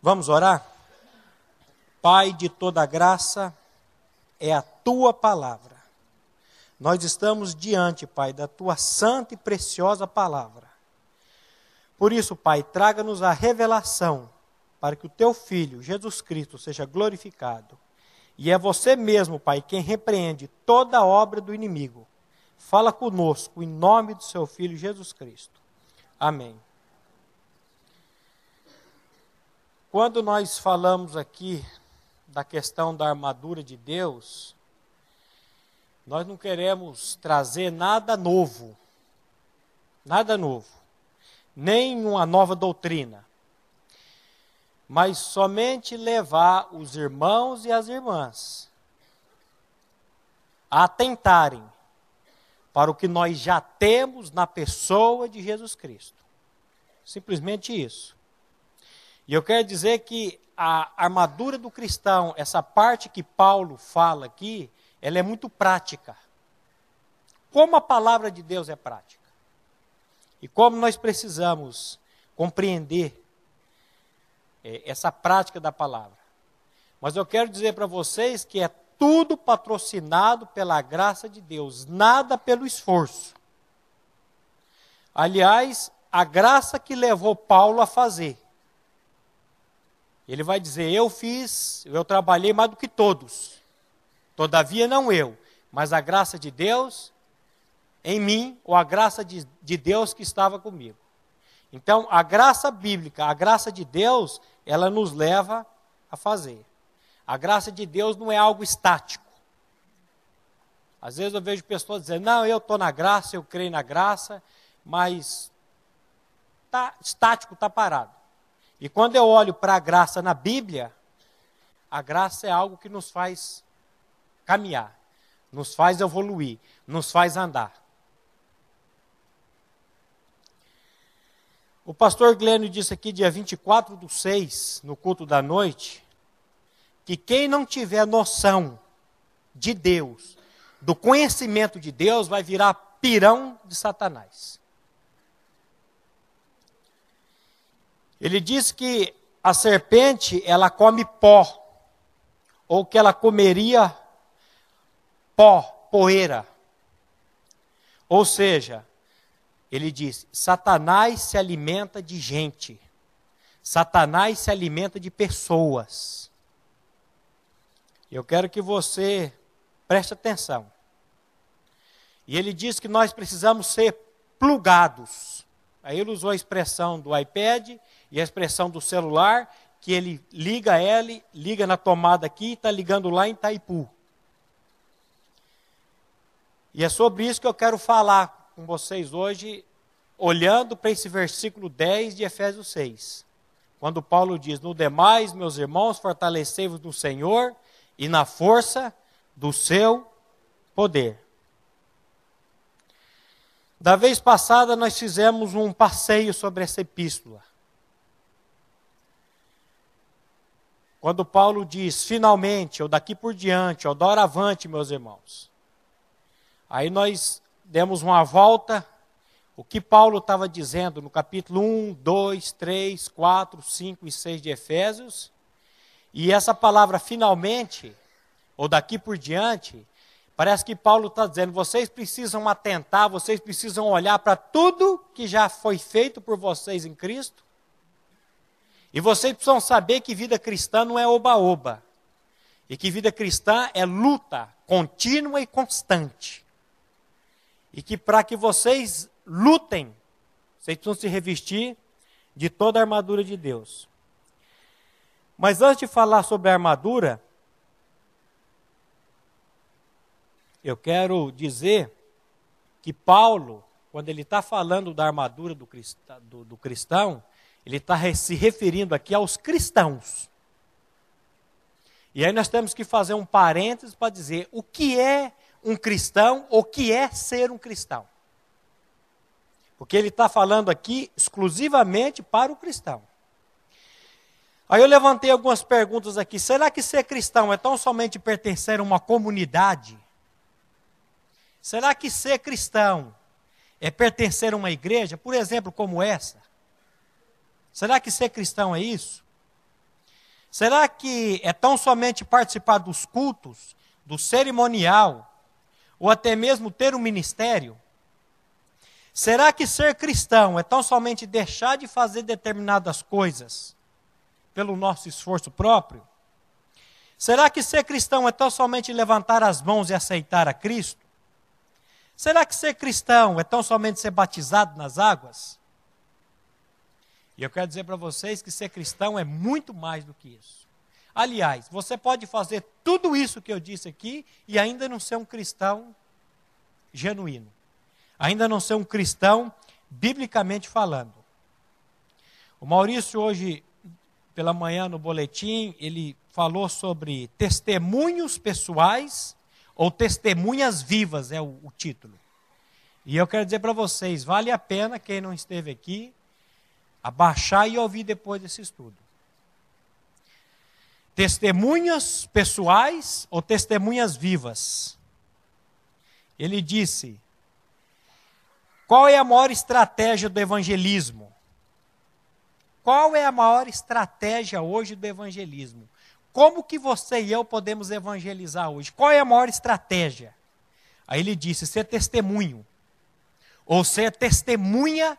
Vamos orar? Pai de toda graça, é a Tua palavra. Nós estamos diante, Pai, da Tua santa e preciosa palavra. Por isso, Pai, traga-nos a revelação, para que o Teu Filho, Jesus Cristo, seja glorificado. E é você mesmo, Pai, quem repreende toda a obra do inimigo. Fala conosco, em nome do Seu Filho, Jesus Cristo. Amém. Quando nós falamos aqui da questão da armadura de Deus, nós não queremos trazer nada novo, nem uma nova doutrina, mas somente levar os irmãos e as irmãs a atentarem para o que nós já temos na pessoa de Jesus Cristo. Simplesmente isso. E eu quero dizer que a armadura do cristão, essa parte que Paulo fala aqui, ela é muito prática. Como a palavra de Deus é prática. E como nós precisamos compreender essa prática da palavra. Mas eu quero dizer para vocês que é tudo patrocinado pela graça de Deus, nada pelo esforço. Aliás, a graça que levou Paulo a fazer. Ele vai dizer, eu trabalhei mais do que todos. Todavia não eu, mas a graça de Deus em mim, ou a graça de Deus que estava comigo. Então, a graça bíblica, a graça de Deus, ela nos leva a fazer. A graça de Deus não é algo estático. Às vezes eu vejo pessoas dizendo, não, eu estou na graça, eu creio na graça, mas está estático, está parado. E quando eu olho para a graça na Bíblia, a graça é algo que nos faz caminhar, nos faz evoluir, nos faz andar. O pastor Glênio disse aqui, dia 24/6, no culto da noite, que quem não tiver noção de Deus, do conhecimento de Deus, vai virar pirão de Satanás. Ele diz que a serpente, ela come pó, ou que ela comeria pó, poeira. Ou seja, ele diz, Satanás se alimenta de gente. Satanás se alimenta de pessoas. Eu quero que você preste atenção. E ele diz que nós precisamos ser plugados. Aí ele usou a expressão do iPad e a expressão do celular, que ele liga na tomada aqui e está ligando lá em Itaipu. E é sobre isso que eu quero falar com vocês hoje, olhando para esse versículo 10 de Efésios 6. Quando Paulo diz, no demais, meus irmãos, fortalecei-vos no Senhor e na força do seu poder. Da vez passada, nós fizemos um passeio sobre essa epístola. Quando Paulo diz, finalmente, ou daqui por diante, ou doravante, meus irmãos. Aí nós demos uma volta, o que Paulo estava dizendo no capítulo 1, 2, 3, 4, 5 e 6 de Efésios. E essa palavra finalmente, ou daqui por diante, parece que Paulo está dizendo, vocês precisam atentar, vocês precisam olhar para tudo que já foi feito por vocês em Cristo. E vocês precisam saber que vida cristã não é oba-oba. E que vida cristã é luta contínua e constante. E que para que vocês lutem, vocês precisam se revestir de toda a armadura de Deus. Mas antes de falar sobre a armadura, eu quero dizer que Paulo, quando ele está falando da armadura do cristão, ele está se referindo aqui aos cristãos. E aí nós temos que fazer um parênteses para dizer o que é um cristão, ou o que é ser um cristão. Porque ele está falando aqui exclusivamente para o cristão. Aí eu levantei algumas perguntas aqui. Será que ser cristão é tão somente pertencer a uma comunidade? Será que ser cristão é pertencer a uma igreja, por exemplo, como essa? Será que ser cristão é isso? Será que é tão somente participar dos cultos, do cerimonial, ou até mesmo ter um ministério? Será que ser cristão é tão somente deixar de fazer determinadas coisas pelo nosso esforço próprio? Será que ser cristão é tão somente levantar as mãos e aceitar a Cristo? Será que ser cristão é tão somente ser batizado nas águas? E eu quero dizer para vocês que ser cristão é muito mais do que isso. Aliás, você pode fazer tudo isso que eu disse aqui e ainda não ser um cristão genuíno. Ainda não ser um cristão biblicamente falando. O Maurício hoje, pela manhã no boletim, ele falou sobre testemunhos pessoais ou testemunhas vivas, é o título. E eu quero dizer para vocês, vale a pena, quem não esteve aqui, abaixar e ouvir depois desse estudo. Testemunhas pessoais ou testemunhas vivas. Ele disse, qual é a maior estratégia do evangelismo? Qual é a maior estratégia hoje do evangelismo? Como que você e eu podemos evangelizar hoje? Qual é a maior estratégia? Aí ele disse, ser testemunho. Ou ser testemunha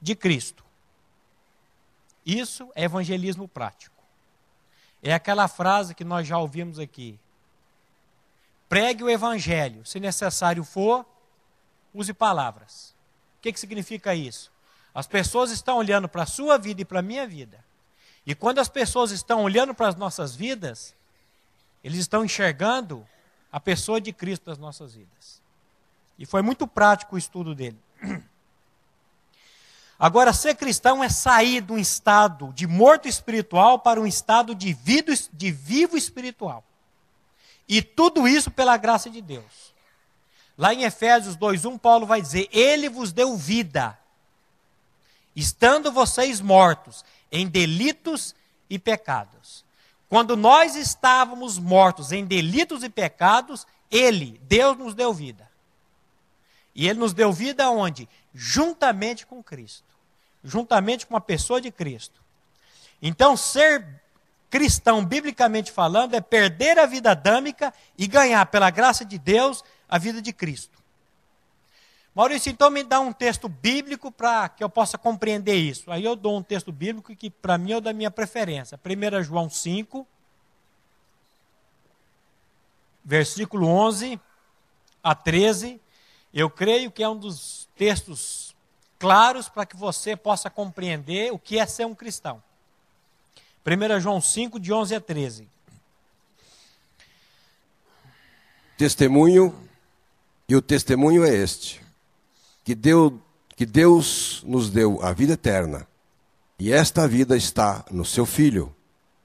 de Cristo. Isso é evangelismo prático. É aquela frase que nós já ouvimos aqui. Pregue o evangelho, se necessário for, use palavras. O que significa isso? As pessoas estão olhando para a sua vida e para a minha vida. E quando as pessoas estão olhando para as nossas vidas, eles estão enxergando a pessoa de Cristo nas nossas vidas. E foi muito prático o estudo dele. Agora, ser cristão é sair de um estado de morto espiritual para um estado de vivo espiritual. E tudo isso pela graça de Deus. Lá em Efésios 2:1, Paulo vai dizer, Ele vos deu vida, estando vocês mortos em delitos e pecados. Quando nós estávamos mortos em delitos e pecados, Deus nos deu vida. E Ele nos deu vida onde? Juntamente com Cristo. Juntamente com a pessoa de Cristo. Então, ser cristão, biblicamente falando, é perder a vida adâmica e ganhar, pela graça de Deus, a vida de Cristo. Maurício, então me dá um texto bíblico para que eu possa compreender isso. Aí eu dou um texto bíblico que para mim é o da minha preferência. 1 João 5, versículo 11 a 13. Eu creio que é um dos textos claros para que você possa compreender o que é ser um cristão. 1 João 5, de 11 a 13. Testemunho, e o testemunho é este, que Deus nos deu a vida eterna, e esta vida está no seu Filho.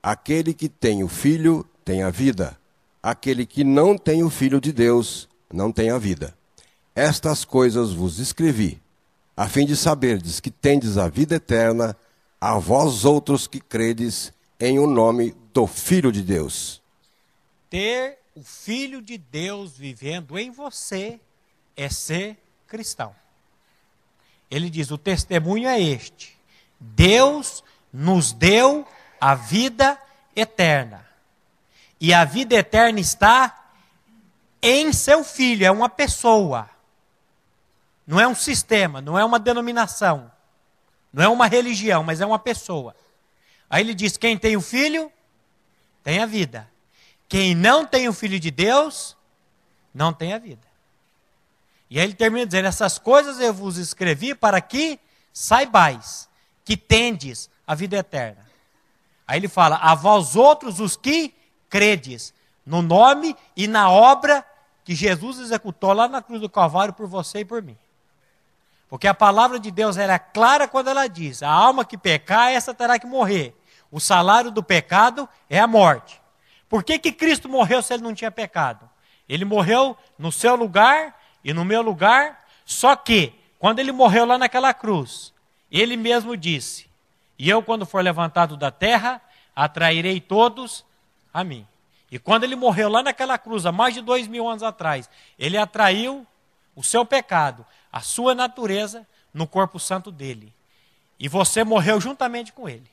Aquele que tem o Filho tem a vida, aquele que não tem o Filho de Deus não tem a vida. Estas coisas vos escrevi, a fim de saberdes que tendes a vida eterna, a vós outros que credes em o nome do Filho de Deus. Ter o Filho de Deus vivendo em você é ser cristão. Ele diz, o testemunho é este. Deus nos deu a vida eterna. E a vida eterna está em seu Filho, é uma pessoa. Não é um sistema, não é uma denominação. Não é uma religião, mas é uma pessoa. Aí ele diz, quem tem o Filho, tem a vida. Quem não tem o Filho de Deus, não tem a vida. E aí ele termina dizendo, essas coisas eu vos escrevi para que saibais que tendes a vida eterna. Aí ele fala, a vós outros os que credes no nome e na obra que Jesus executou lá na cruz do Calvário por você e por mim. Porque a palavra de Deus era clara quando ela diz, a alma que pecar, essa terá que morrer. O salário do pecado é a morte. Por que Cristo morreu se ele não tinha pecado? Ele morreu no seu lugar e no meu lugar, só que, quando ele morreu lá naquela cruz, ele mesmo disse, e eu quando for levantado da terra, atrairei todos a mim. E quando ele morreu lá naquela cruz, há mais de 2000 anos atrás, ele atraiu o seu pecado, a sua natureza, no corpo santo dele. E você morreu juntamente com ele.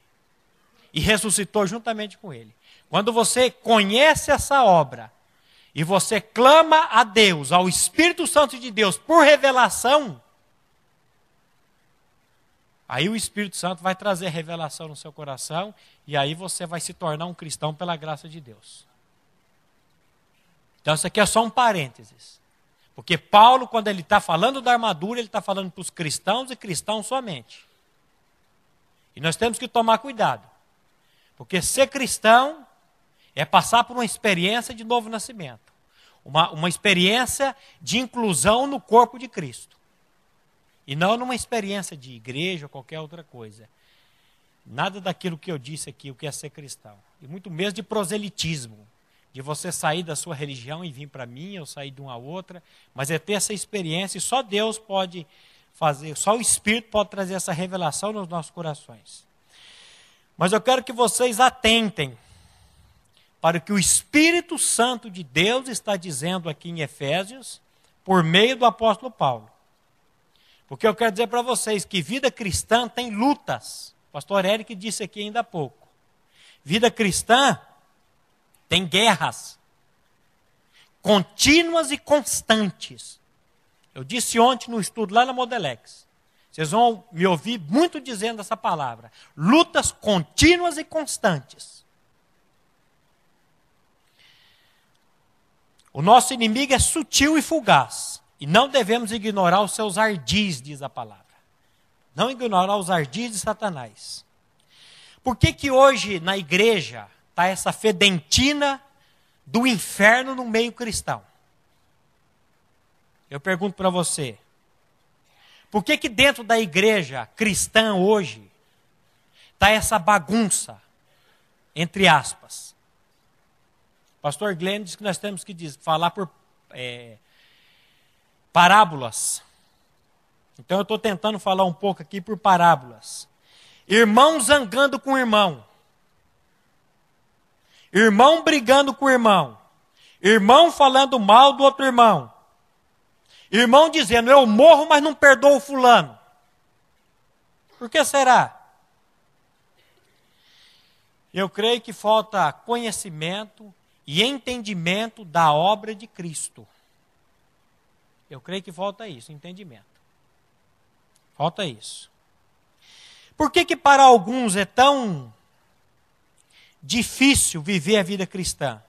e ressuscitou juntamente com ele. Quando você conhece essa obra e você clama a Deus, ao Espírito Santo de Deus, por revelação, aí o Espírito Santo vai trazer revelação no seu coração e aí você vai se tornar um cristão pela graça de Deus. Então isso aqui é só um parênteses. Porque Paulo, quando ele está falando da armadura, ele está falando para os cristãos e cristãos somente. E nós temos que tomar cuidado. Porque ser cristão é passar por uma experiência de novo nascimento. Uma experiência de inclusão no corpo de Cristo. E não numa experiência de igreja ou qualquer outra coisa. Nada daquilo que eu disse aqui, o que é ser cristão. E muito menos de proselitismo. De você sair da sua religião e vir para mim, ou sair de uma a outra. Mas é ter essa experiência e só Deus pode fazer, só o Espírito pode trazer essa revelação nos nossos corações. Mas eu quero que vocês atentem para o que o Espírito Santo de Deus está dizendo aqui em Efésios, por meio do apóstolo Paulo. Porque eu quero dizer para vocês que vida cristã tem lutas. O pastor Eric disse aqui ainda há pouco. Vida cristã tem guerras contínuas e constantes. Eu disse ontem no estudo lá na Modelex. Vocês vão me ouvir muito dizendo essa palavra. Lutas contínuas e constantes. O nosso inimigo é sutil e fugaz. E não devemos ignorar os seus ardis, diz a palavra. Não ignorar os ardis de Satanás. Por que hoje na igreja está essa fedentina do inferno no meio cristão? Eu pergunto para você. Por que dentro da igreja cristã hoje está essa bagunça, entre aspas? O pastor Glenn diz que nós temos que falar por parábolas. Então eu estou tentando falar um pouco aqui por parábolas. Irmão zangando com irmão. Irmão brigando com irmão. Irmão falando mal do outro irmão. Irmão dizendo, eu morro, mas não perdoo o fulano. Por que será? Eu creio que falta conhecimento e entendimento da obra de Cristo. Eu creio que falta isso, entendimento. Falta isso. Por que para alguns é tão difícil viver a vida cristã?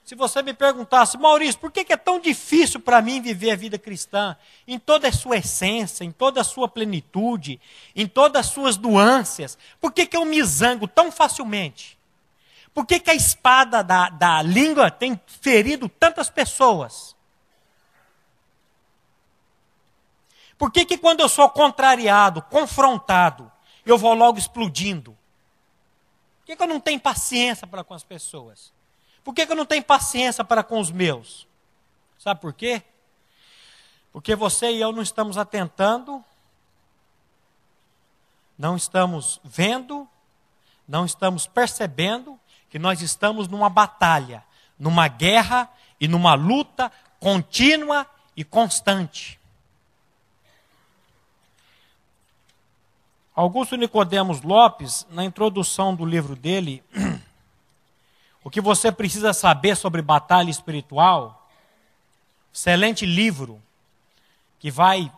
Se você me perguntasse, Maurício, por que é tão difícil para mim viver a vida cristã? Em toda a sua essência, em toda a sua plenitude, em todas as suas nuances. Por que eu me zango tão facilmente? Por que a espada da língua tem ferido tantas pessoas? Por que quando eu sou contrariado, confrontado, eu vou logo explodindo? Por que eu não tenho paciência para com as pessoas? Por que eu não tenho paciência para com os meus? Sabe por quê? Porque você e eu não estamos atentando, não estamos vendo, não estamos percebendo que nós estamos numa batalha, numa guerra e numa luta contínua e constante. Augusto Nicodemos Lopes, na introdução do livro dele, O que você precisa saber sobre batalha espiritual, excelente livro, que vai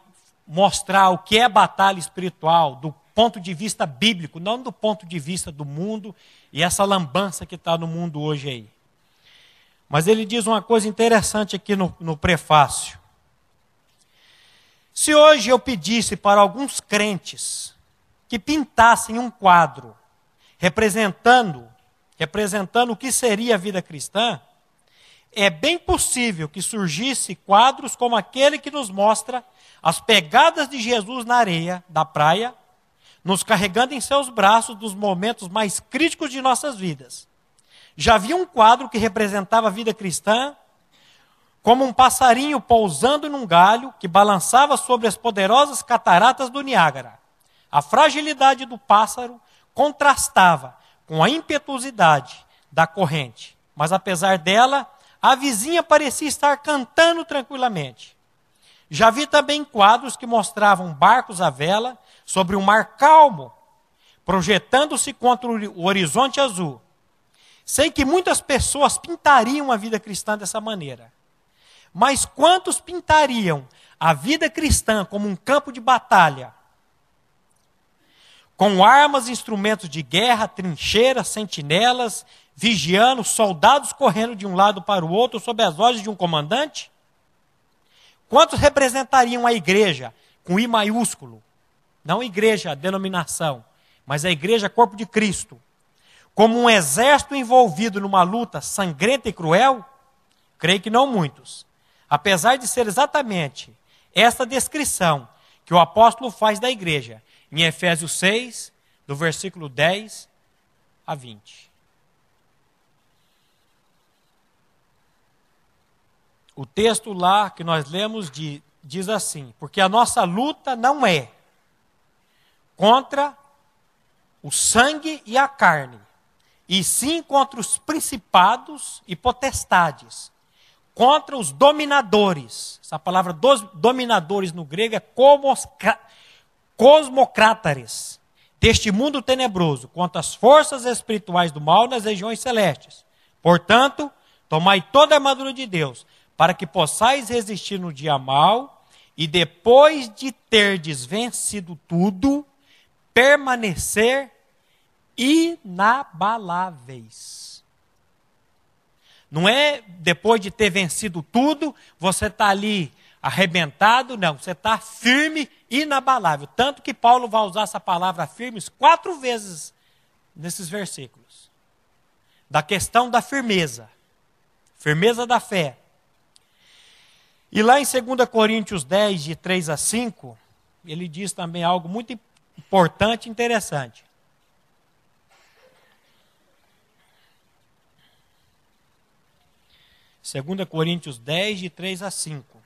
mostrar o que é batalha espiritual, do ponto de vista bíblico, não do ponto de vista do mundo e essa lambança que está no mundo hoje aí. Mas ele diz uma coisa interessante aqui no prefácio. Se hoje eu pedisse para alguns crentes que pintassem um quadro representando o que seria a vida cristã, é bem possível que surgisse quadros como aquele que nos mostra as pegadas de Jesus na areia da praia, nos carregando em seus braços nos momentos mais críticos de nossas vidas. Já vi um quadro que representava a vida cristã como um passarinho pousando num galho que balançava sobre as poderosas cataratas do Niágara. A fragilidade do pássaro contrastava com a impetuosidade da corrente, mas apesar dela, a vizinha parecia estar cantando tranquilamente. Já vi também quadros que mostravam barcos à vela sobre um mar calmo, projetando-se contra o horizonte azul. Sei que muitas pessoas pintariam a vida cristã dessa maneira. Mas quantos pintariam a vida cristã como um campo de batalha? Com armas e instrumentos de guerra, trincheiras, sentinelas, vigiando, soldados correndo de um lado para o outro sob as ordens de um comandante? Quantos representariam a igreja com I maiúsculo? Não igreja, a denominação, mas a igreja, corpo de Cristo. Como um exército envolvido numa luta sangrenta e cruel? Creio que não muitos. Apesar de ser exatamente essa descrição que o apóstolo faz da igreja, em Efésios 6, do versículo 10 a 20. O texto lá que nós lemos diz assim: porque a nossa luta não é contra o sangue e a carne, e sim contra os principados e potestades, contra os dominadores. Essa palavra dominadores no grego é cosmocrátares, deste mundo tenebroso, contra as forças espirituais do mal nas regiões celestes. Portanto, tomai toda a armadura de Deus, para que possais resistir no dia mau, e depois de terdes vencido tudo, permanecer inabaláveis. Não é depois de ter vencido tudo, você está ali arrebentado, não, você está firme, inabalável. Tanto que Paulo vai usar essa palavra firmes 4 vezes nesses versículos. Da questão da firmeza, firmeza da fé. E lá em 2 Coríntios 10, de 3 a 5, ele diz também algo muito importante e interessante. Segunda Coríntios 10, de 3 a 5.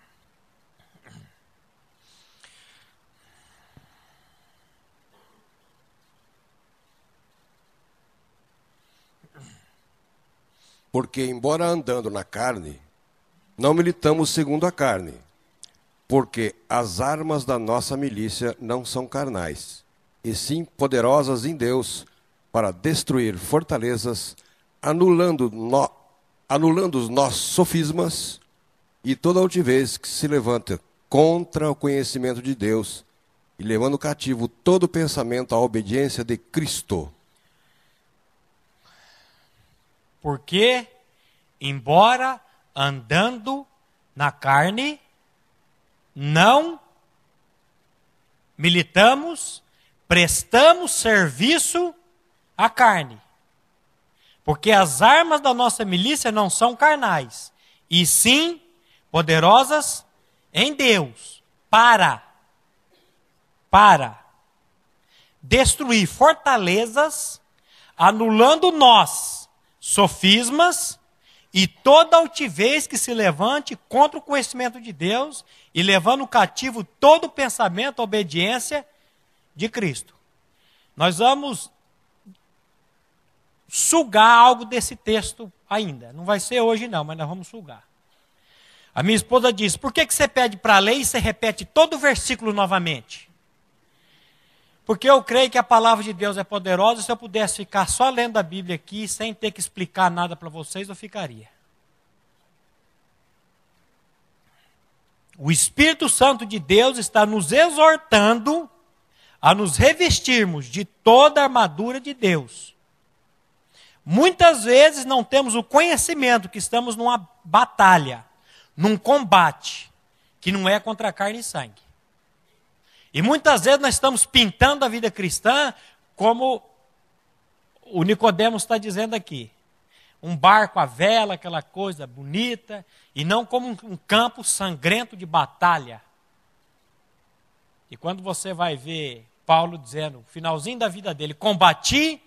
Porque, embora andando na carne, não militamos segundo a carne, porque as armas da nossa milícia não são carnais, e sim poderosas em Deus para destruir fortalezas, anulando os nossos sofismas e toda altivez que se levanta contra o conhecimento de Deus, e levando cativo todo pensamento à obediência de Cristo. Porque, embora andando na carne, não militamos, prestamos serviço à carne. Porque as armas da nossa milícia não são carnais, e sim poderosas em Deus, para destruir fortalezas, anulando nós sofismas e toda altivez que se levante contra o conhecimento de Deus, e levando cativo todo pensamento à obediência de Cristo. Nós vamos sugar algo desse texto ainda. Não vai ser hoje não, mas nós vamos sugar. A minha esposa diz: por que você pede para ler e você repete todo o versículo novamente? Porque eu creio que a palavra de Deus é poderosa. Se eu pudesse ficar só lendo a Bíblia aqui, sem ter que explicar nada para vocês, eu ficaria. O Espírito Santo de Deus está nos exortando a nos revestirmos de toda a armadura de Deus. Muitas vezes não temos o conhecimento que estamos numa batalha, num combate, que não é contra carne e sangue. E muitas vezes nós estamos pintando a vida cristã como o Nicodemos está dizendo aqui. Um barco à vela, aquela coisa bonita, e não como um campo sangrento de batalha. E quando você vai ver Paulo dizendo, no finalzinho da vida dele, combati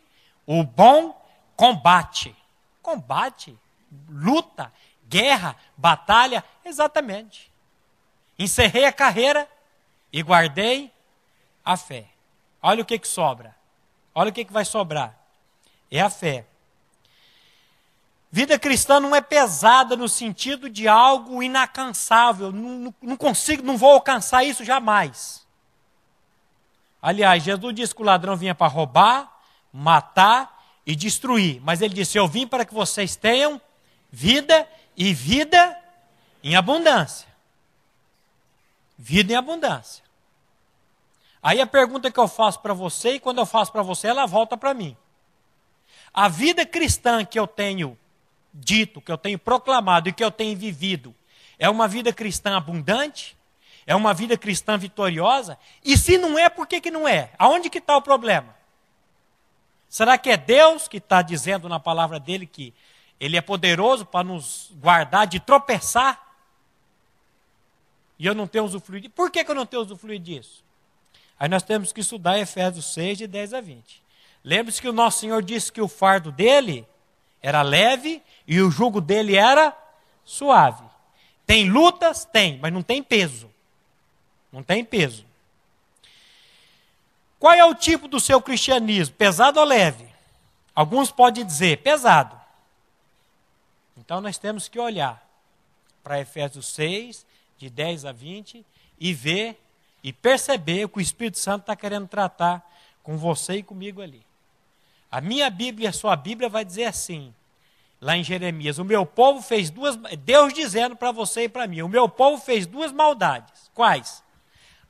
o bom combate. Combate, luta, guerra, batalha, exatamente. Encerrei a carreira e guardei a fé. Olha o que sobra. Olha o que vai sobrar. É a fé. Vida cristã não é pesada no sentido de algo inalcançável. Não consigo, não vou alcançar isso jamais. Aliás, Jesus disse que o ladrão vinha para roubar, matar e destruir. Mas ele disse, eu vim para que vocês tenham vida e vida em abundância. Vida em abundância. Aí a pergunta que eu faço para você, e quando eu faço para você, ela volta para mim. A vida cristã que eu tenho dito, que eu tenho proclamado e que eu tenho vivido, é uma vida cristã abundante? É uma vida cristã vitoriosa? E se não é, por que não é? Aonde que está o problema? Será que é Deus que está dizendo na palavra dele que Ele é poderoso para nos guardar de tropeçar? E eu não tenho usufruído. Por que eu não tenho usufruído disso? Aí nós temos que estudar Efésios 6, de 10 a 20. Lembre-se que o nosso Senhor disse que o fardo dele era leve e o jugo dele era suave. Tem lutas? Tem, mas não tem peso. Não tem peso. Qual é o tipo do seu cristianismo? Pesado ou leve? Alguns podem dizer pesado. Então nós temos que olhar para Efésios 6, de 10 a 20, e ver e perceber o que o Espírito Santo está querendo tratar com você e comigo ali. A minha Bíblia e a sua Bíblia vai dizer assim, lá em Jeremias, o meu povo fez duas, Deus dizendo para você e para mim, o meu povo fez duas maldades. Quais?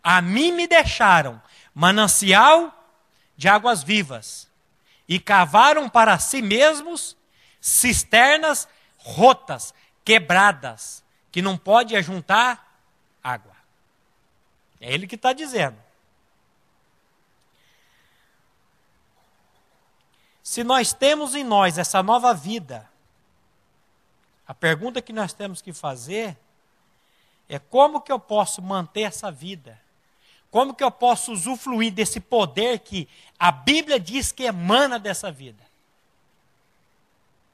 A mim me deixaram manancial de águas vivas e cavaram para si mesmos cisternas rotas, quebradas, que não pode ajuntar água. É ele que está dizendo. Se nós temos em nós essa nova vida, a pergunta que nós temos que fazer é como que eu posso manter essa vida? Como que eu posso usufruir desse poder que a Bíblia diz que emana dessa vida?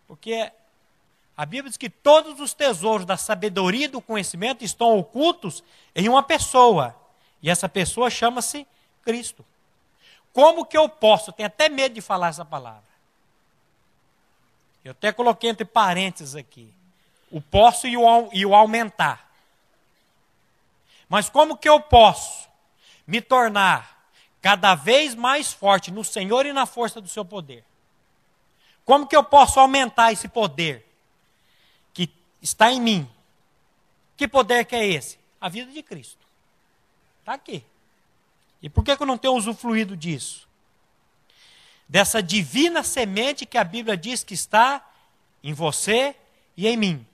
Porque a Bíblia diz que todos os tesouros da sabedoria e do conhecimento estão ocultos em uma pessoa. E essa pessoa chama-se Cristo. Como que eu posso? Eu tenho até medo de falar essa palavra. Eu até coloquei entre parênteses aqui. O posso e o aumentar. Mas como que eu posso me tornar cada vez mais forte no Senhor e na força do seu poder? Como que eu posso aumentar esse poder que está em mim? Que poder que é esse? A vida de Cristo. Está aqui. E por que eu não tenho usufruído disso? Dessa divina semente que a Bíblia diz que está em você e em mim.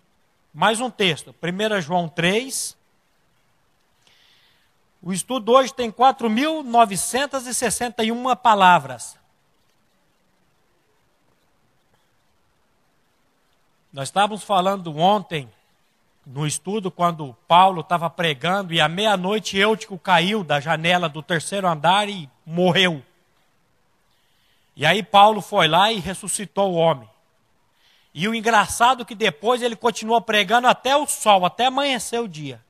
Mais um texto, 1 João 3. O estudo hoje tem 4.961 palavras. Nós estávamos falando ontem, no estudo, quando Paulo estava pregando, e à meia-noite Eutico caiu da janela do 3º andar e morreu. E aí Paulo foi lá e ressuscitou o homem. E o engraçado é que depois ele continuou pregando até o sol, até amanhecer o dia.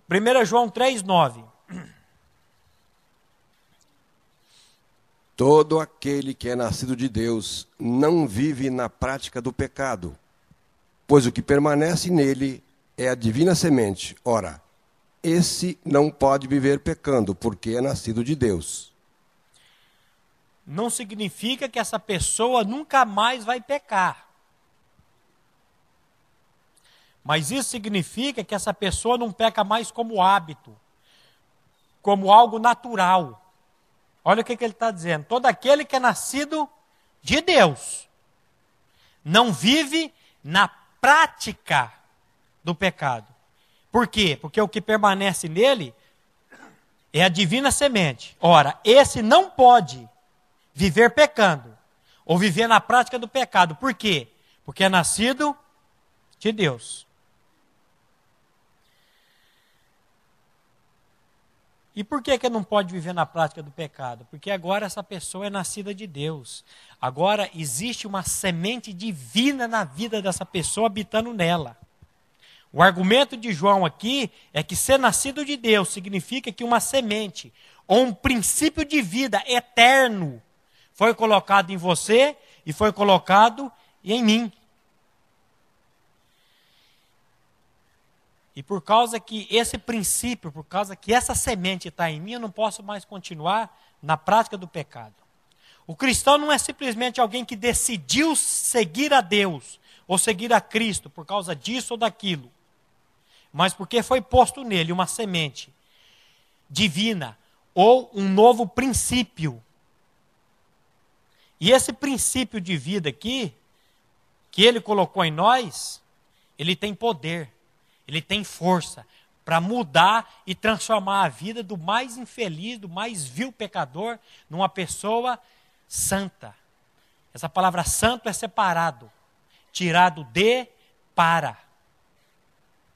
1 João 3,9. Todo aquele que é nascido de Deus não vive na prática do pecado, pois o que permanece nele é a divina semente. Ora, esse não pode viver pecando, porque é nascido de Deus. Não significa que essa pessoa nunca mais vai pecar. Mas isso significa que essa pessoa não peca mais como hábito, como algo natural. Olha o que ele está dizendo. Todo aquele que é nascido de Deus não vive na prática do pecado. Por quê? Porque o que permanece nele é a divina semente. Ora, esse não pode viver pecando ou viver na prática do pecado. Por quê? Porque é nascido de Deus. E por que não pode viver na prática do pecado? Porque agora essa pessoa é nascida de Deus. Agora existe uma semente divina na vida dessa pessoa habitando nela. O argumento de João aqui é que ser nascido de Deus significa que uma semente ou um princípio de vida eterno foi colocado em você e foi colocado em mim. E por causa que esse princípio, por causa que essa semente está em mim, eu não posso mais continuar na prática do pecado. O cristão não é simplesmente alguém que decidiu seguir a Deus ou seguir a Cristo por causa disso ou daquilo, mas porque foi posto nele uma semente divina ou um novo princípio. E esse princípio de vida aqui, que ele colocou em nós, ele tem poder, ele tem força para mudar e transformar a vida do mais infeliz, do mais vil pecador, numa pessoa santa. Essa palavra santo é separado, tirado de, para.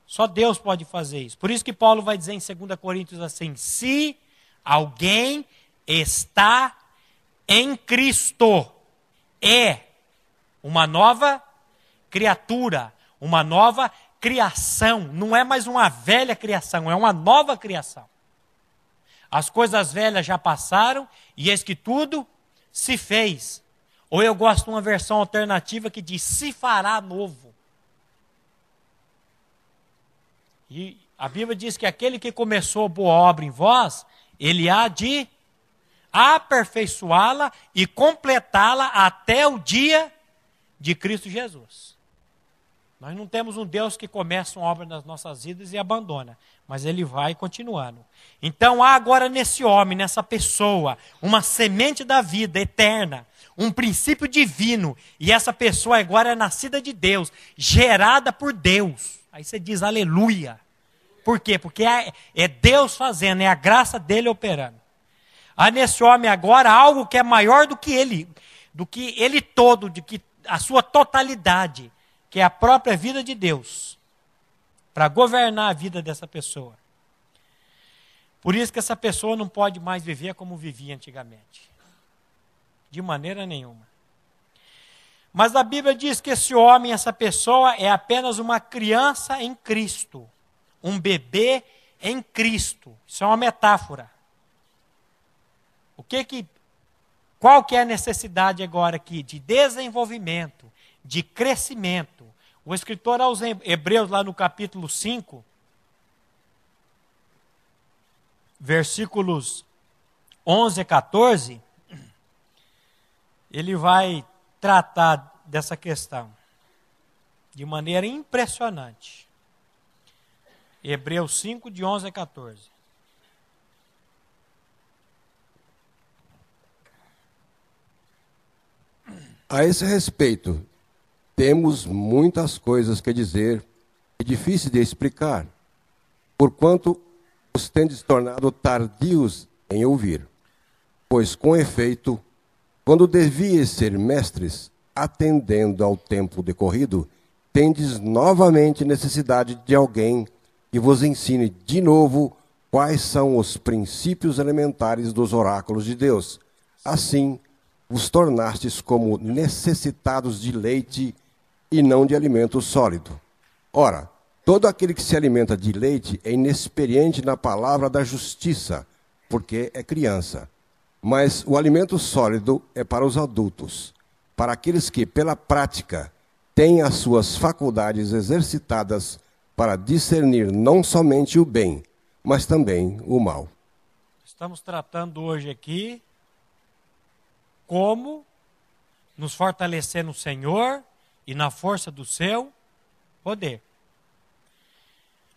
Só Deus pode fazer isso. Por isso que Paulo vai dizer em 2 Coríntios assim: se alguém está em Cristo, é uma nova criatura, uma nova criação. Não é mais uma velha criação, é uma nova criação. As coisas velhas já passaram e eis que tudo se fez. Ou eu gosto de uma versão alternativa que diz: se fará novo. E a Bíblia diz que aquele que começou boa obra em vós, ele há de aperfeiçoá-la e completá-la até o dia de Cristo Jesus. Nós não temos um Deus que começa uma obra nas nossas vidas e abandona, mas ele vai continuando. Então há agora nesse homem, nessa pessoa, uma semente da vida eterna, um princípio divino, e essa pessoa agora é nascida de Deus, gerada por Deus. Aí você diz aleluia. Por quê? Porque é Deus fazendo, é a graça dele operando. Há nesse homem agora algo que é maior do que ele todo, de que a sua totalidade, que é a própria vida de Deus, para governar a vida dessa pessoa. Por isso que essa pessoa não pode mais viver como vivia antigamente. De maneira nenhuma. Mas a Bíblia diz que esse homem, essa pessoa, é apenas uma criança em Cristo. Um bebê em Cristo. Isso é uma metáfora. Qual que é a necessidade agora aqui? De desenvolvimento, de crescimento. O escritor aos Hebreus, lá no capítulo 5, versículos 11 a 14, ele vai tratar dessa questão de maneira impressionante. Hebreus 5, de 11 a 14. A esse respeito, temos muitas coisas que dizer e difíceis de explicar, porquanto os tendes tornado tardios em ouvir. Pois, com efeito, quando devíeis ser mestres, atendendo ao tempo decorrido, tendes novamente necessidade de alguém que vos ensine de novo quais são os princípios elementares dos oráculos de Deus. Assim, vos tornastes como necessitados de leite e não de alimento sólido. Ora, todo aquele que se alimenta de leite é inexperiente na palavra da justiça, porque é criança. Mas o alimento sólido é para os adultos, para aqueles que, pela prática, têm as suas faculdades exercitadas para discernir não somente o bem, mas também o mal. Estamos tratando hoje aqui como nos fortalecer no Senhor e na força do seu poder.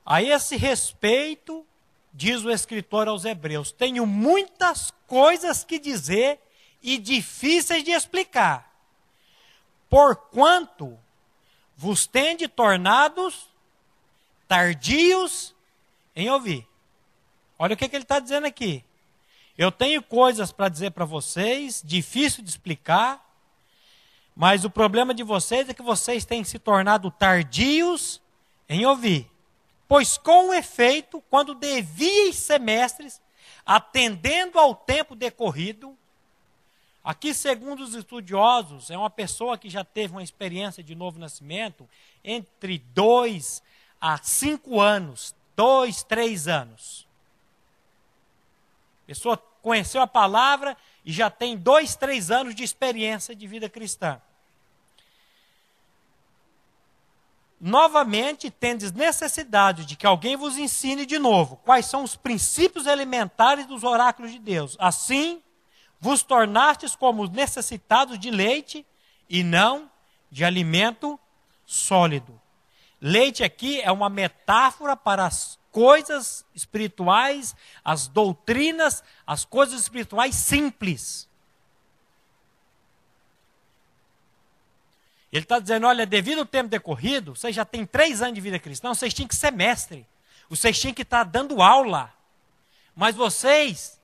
A esse respeito, diz o escritor aos Hebreus, tenho muitas coisas que dizer e difíceis de explicar, porquanto vos tende tornados tardios em ouvir. Olha o que ele está dizendo aqui. Eu tenho coisas para dizer para vocês, difícil de explicar, mas o problema de vocês é que vocês têm se tornado tardios em ouvir. Pois com efeito, quando devíeis ser mestres, atendendo ao tempo decorrido, aqui segundo os estudiosos, é uma pessoa que já teve uma experiência de novo nascimento entre 2 a 5 anos, 2, 3 anos. A pessoa conheceu a palavra e já tem 2, 3 anos de experiência de vida cristã. novamente tendes necessidade de que alguém vos ensine de novo quais são os princípios elementares dos oráculos de Deus. Assim, vos tornastes como necessitados de leite e não de alimento sólido. Leite aqui é uma metáfora para as coisas espirituais, as doutrinas, as coisas espirituais simples. Ele está dizendo, olha, devido ao tempo decorrido, vocês já têm 3 anos de vida cristã, vocês tinham que ser mestre. Vocês tinham que estar dando aula. Mas vocês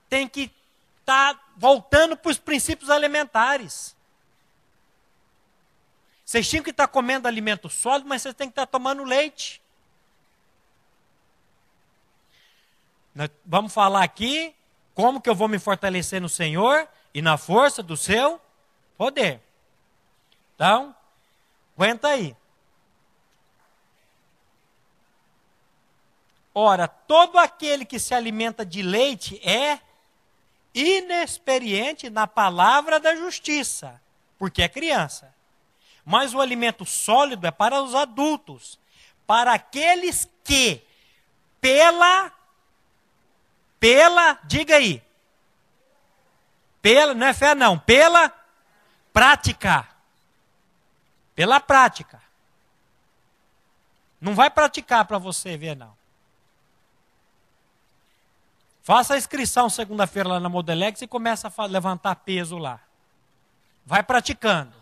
têm que estar voltando para os princípios elementares. Vocês tinham que estar comendo alimento sólido, mas vocês têm que estar tomando leite. Nós vamos falar aqui como que eu vou me fortalecer no Senhor e na força do seu poder. Então, aguenta aí. Ora, todo aquele que se alimenta de leite é inexperiente na palavra da justiça, porque é criança. Mas o alimento sólido é para os adultos, para aqueles que, diga aí, não é fé não, pela prática. Pela prática. Não vai praticar para você ver, não. Faça a inscrição segunda-feira lá na Modelex e começa a levantar peso lá. Vai praticando.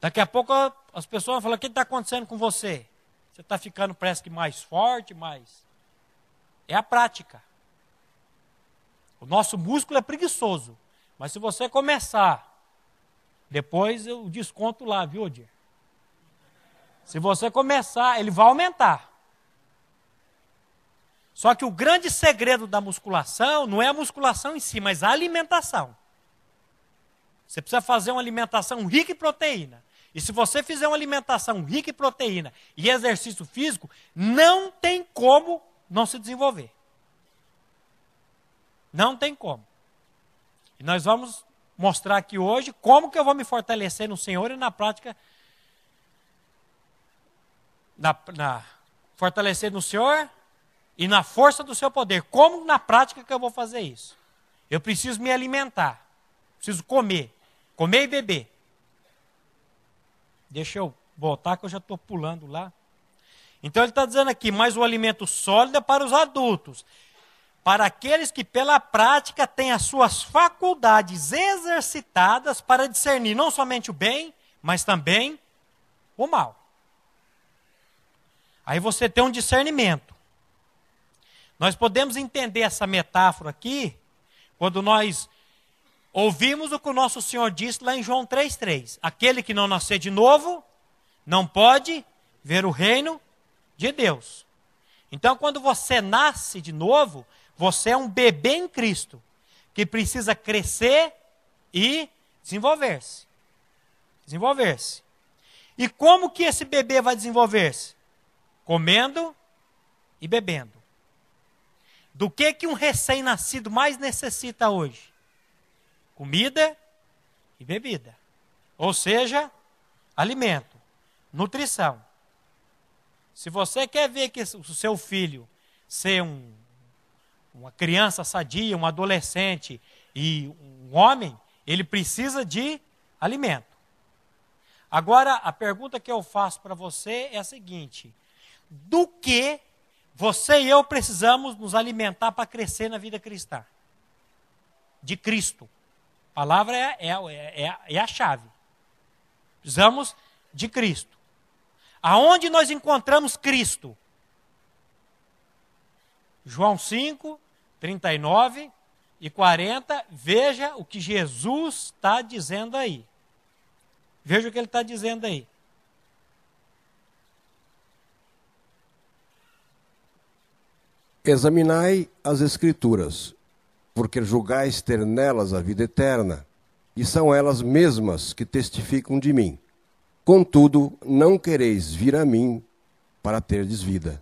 Daqui a pouco as pessoas vão falar, o que está acontecendo com você? Você está ficando, parece que mais forte, mais... É a prática. O nosso músculo é preguiçoso. Mas se você começar, depois eu desconto lá, viu, Odir? Se você começar, ele vai aumentar. Só que o grande segredo da musculação não é a musculação em si, mas a alimentação. Você precisa fazer uma alimentação rica em proteína. E se você fizer uma alimentação rica em proteína e exercício físico, não tem como não se desenvolver. Não tem como. E nós vamos mostrar aqui hoje como que eu vou me fortalecer no Senhor e na prática... fortalecer no Senhor e na força do seu poder. Como na prática que eu vou fazer isso? Eu preciso me alimentar. Preciso comer e beber. Deixa eu voltar que eu já estou pulando lá. Então ele está dizendo aqui, mas o alimento sólido é para os adultos, para aqueles que pela prática têm as suas faculdades exercitadas para discernir não somente o bem, mas também o mal. Aí você tem um discernimento. Nós podemos entender essa metáfora aqui, quando nós ouvimos o que o nosso Senhor disse lá em João 3,3. Aquele que não nascer de novo, não pode ver o reino de Deus. Então, quando você nasce de novo, você é um bebê em Cristo, que precisa crescer e desenvolver-se. Desenvolver-se. E como que esse bebê vai desenvolver-se? Comendo e bebendo. Do que um recém-nascido mais necessita hoje? Comida e bebida. Ou seja, alimento, nutrição. Se você quer ver que o seu filho ser uma criança sadia, um adolescente e um homem, ele precisa de alimento. Agora, a pergunta que eu faço para você é a seguinte: do que você e eu precisamos nos alimentar para crescer na vida cristã? De Cristo. A palavra é a chave. Precisamos de Cristo. Aonde nós encontramos Cristo? João 5, 39 e 40. Veja o que Jesus está dizendo aí. Veja o que ele está dizendo aí. Examinai as Escrituras, porque julgais ter nelas a vida eterna, e são elas mesmas que testificam de mim. Contudo, não quereis vir a mim para terdes vida.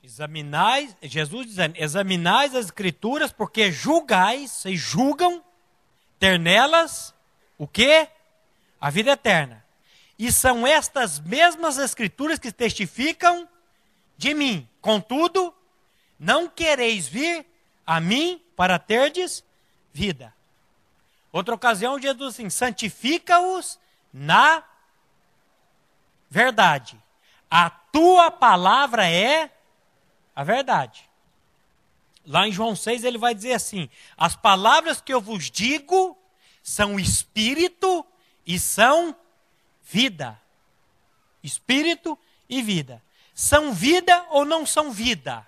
Examinais, Jesus dizendo, examinais as Escrituras, porque julgais, vocês julgam ter nelas o quê? A vida eterna. e são estas mesmas escrituras que testificam de mim. Contudo, não quereis vir a mim para terdes vida. Outra ocasião, Jesus assim, santifica-os na verdade. A tua palavra é a verdade. Lá em João 6 ele vai dizer assim, as palavras que eu vos digo são espírito e são vida. Espírito e vida. São vida ou não são vida?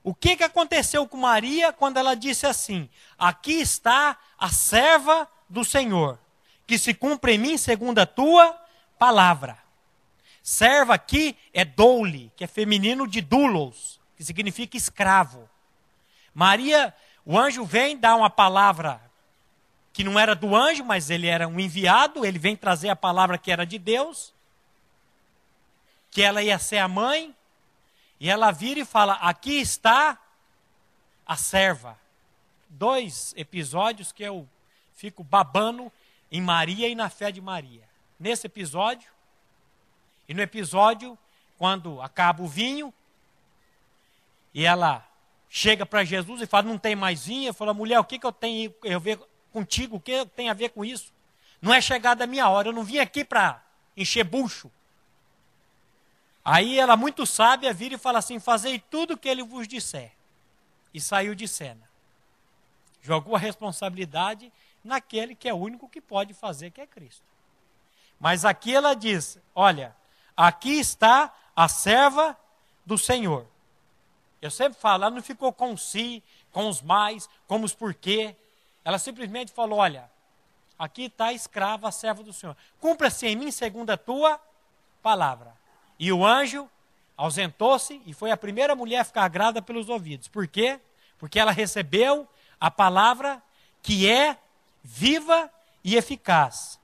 O que aconteceu com Maria quando ela disse assim, aqui está a serva do Senhor, que se cumpre em mim segundo a tua palavra. Serva aqui é doule, que é feminino de doulos, que significa escravo. Maria, o anjo vem dar uma palavra que não era do anjo, mas ele era um enviado, ele vem trazer a palavra que era de Deus, que ela ia ser a mãe, e ela vira e fala, aqui está a serva. 2 episódios que eu fico babando em Maria e na fé de Maria. Nesse episódio, e no episódio, quando acaba o vinho, e ela chega para Jesus e fala, não tem mais vinho. Fala, mulher, o que eu tenho a ver contigo? O que tem a ver com isso? Não é chegada a minha hora, eu não vim aqui para encher bucho. Aí ela, muito sábia, vira e fala assim, fazei tudo o que ele vos disser. E saiu de cena. Jogou a responsabilidade naquele que é o único que pode fazer, que é Cristo. Mas aqui ela diz, olha, aqui está a serva do Senhor. Eu sempre falo, ela não ficou com si, com os mais, com os porquê. Ela simplesmente falou, olha, aqui está a escrava, a serva do Senhor. Cumpra-se em mim segundo a tua palavra. E o anjo ausentou-se e foi a primeira mulher a ficar grávida pelos ouvidos. Por quê? Porque ela recebeu a palavra que é viva e eficaz.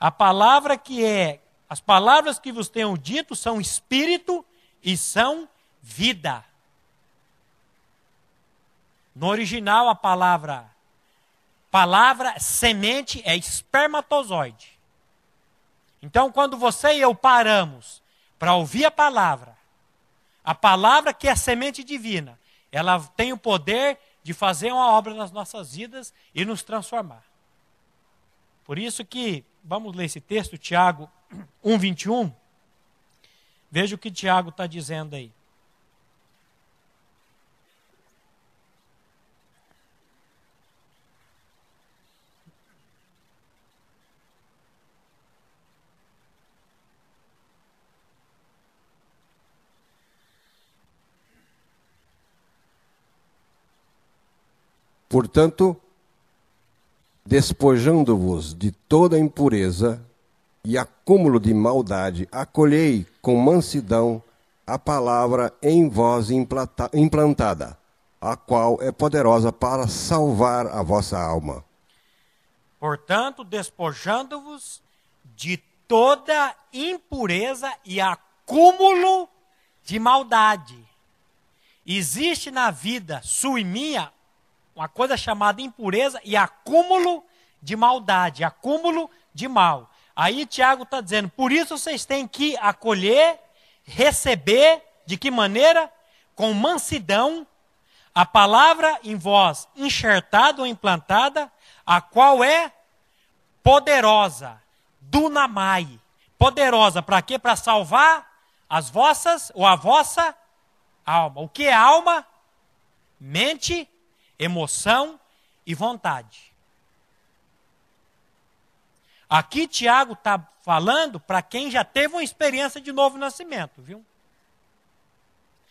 A palavra que é, as palavras que vos tenho dito são espírito e são vida. No original a palavra semente é espermatozoide. Então quando você e eu paramos para ouvir a palavra que é a semente divina, ela tem o poder de fazer uma obra nas nossas vidas e nos transformar. Por isso que, vamos ler esse texto, Tiago 1:21. Veja o que Tiago está dizendo aí. Portanto, despojando-vos de toda impureza e acúmulo de maldade, acolhei com mansidão a palavra em vós implantada, a qual é poderosa para salvar a vossa alma. Portanto, despojando-vos de toda impureza e acúmulo de maldade. Existe na vida sua e minha uma coisa chamada impureza e acúmulo de maldade, acúmulo de mal. Aí Tiago está dizendo, por isso vocês têm que acolher, receber, de que maneira? Com mansidão, a palavra em vós enxertada ou implantada, a qual é poderosa, dunamai. Poderosa para quê? Para salvar as vossas, ou a vossa alma. O que é alma? Mente, emoção e vontade. Aqui Tiago está falando para quem já teve uma experiência de novo nascimento, viu?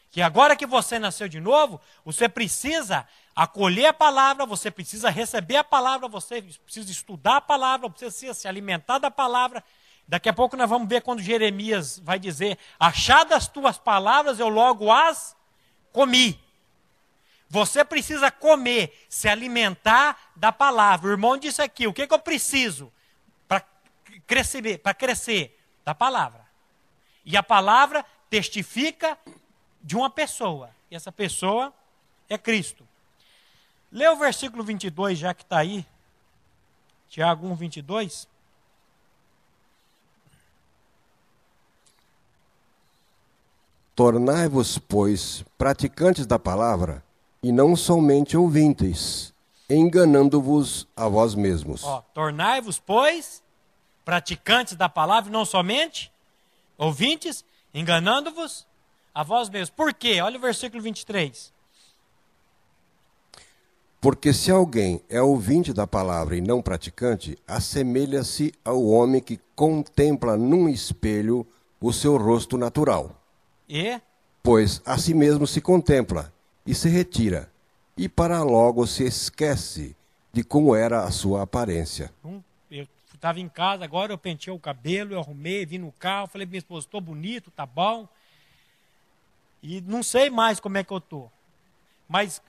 Que agora que você nasceu de novo, você precisa acolher a palavra, você precisa receber a palavra, você precisa estudar a palavra, você precisa se alimentar da palavra. Daqui a pouco nós vamos ver quando Jeremias vai dizer, achadas as tuas palavras, eu logo as comi. Você precisa comer, se alimentar da palavra. O irmão disse aqui, o que eu preciso para crescer? Da palavra. E a palavra testifica de uma pessoa. E essa pessoa é Cristo. Lê o versículo 22, já que está aí. Tiago 1:22. Tornai-vos, pois, praticantes da palavra, e não somente ouvintes, enganando-vos a vós mesmos. Tornai-vos, pois, praticantes da palavra, e não somente ouvintes, enganando-vos a vós mesmos. Por quê? Olha o versículo 23. Porque se alguém é ouvinte da palavra e não praticante, assemelha-se ao homem que contempla num espelho o seu rosto natural. Pois a si mesmo se contempla e se retira, e para logo se esquece de como era a sua aparência. Eu estava em casa, agora eu penteei o cabelo, eu arrumei, vim no carro, falei para minha esposa, estou bonito, tá bom. E não sei mais como é que eu estou. Mas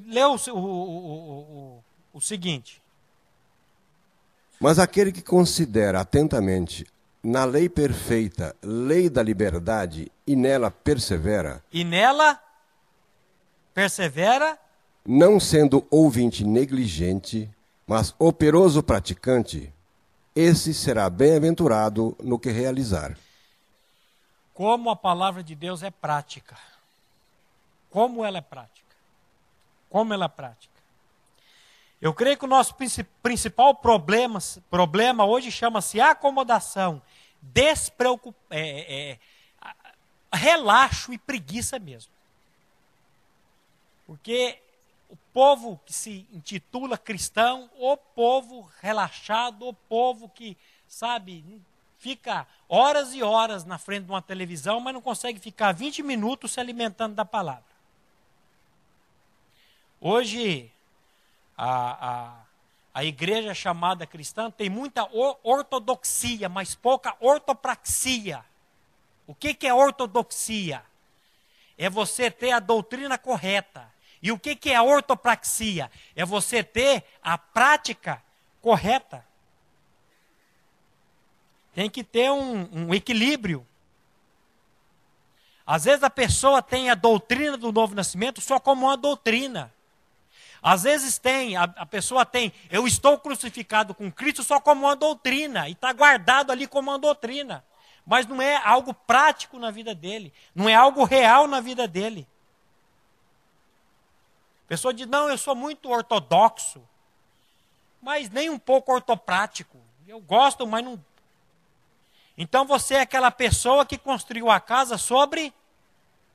lê o seguinte. Mas aquele que considera atentamente na lei perfeita, lei da liberdade, e nela persevera. Não sendo ouvinte negligente, mas operoso praticante, esse será bem-aventurado no que realizar. Como a palavra de Deus é prática. Como ela é prática. Como ela é prática. Eu creio que o nosso principal problema hoje chama-se acomodação, relaxo e preguiça mesmo. Porque o povo que se intitula cristão, o povo relaxado, o povo que, sabe, fica horas e horas na frente de uma televisão, mas não consegue ficar 20 minutos se alimentando da palavra. Hoje, a igreja chamada cristã tem muita ortodoxia, mas pouca ortopraxia. O que é ortodoxia? É você ter a doutrina correta. E o que é a ortopraxia? É você ter a prática correta. Tem que ter um equilíbrio. Às vezes a pessoa tem a doutrina do novo nascimento só como uma doutrina. Às vezes a pessoa tem, eu estou crucificado com Cristo só como uma doutrina, e está guardado ali como uma doutrina. Mas não é algo prático na vida dele, não é algo real na vida dele. A pessoa diz, não, eu sou muito ortodoxo, mas nem um pouco ortoprático. Eu gosto, mas não... Então você é aquela pessoa que construiu a casa sobre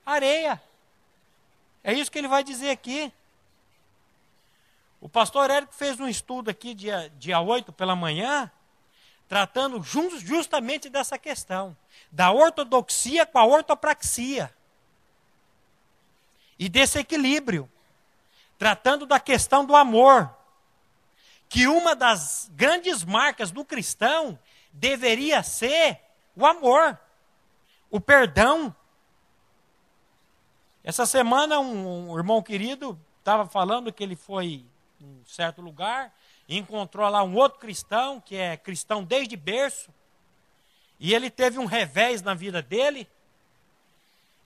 areia. É isso que ele vai dizer aqui. O pastor Érico fez um estudo aqui dia 8 pela manhã, tratando justamente dessa questão, da ortodoxia com a ortopraxia. E desse equilíbrio, tratando da questão do amor, que uma das grandes marcas do cristão deveria ser o amor, o perdão. Essa semana um irmão querido estava falando que ele foi em um certo lugar e encontrou lá um outro cristão, que é cristão desde berço, e ele teve um revés na vida dele,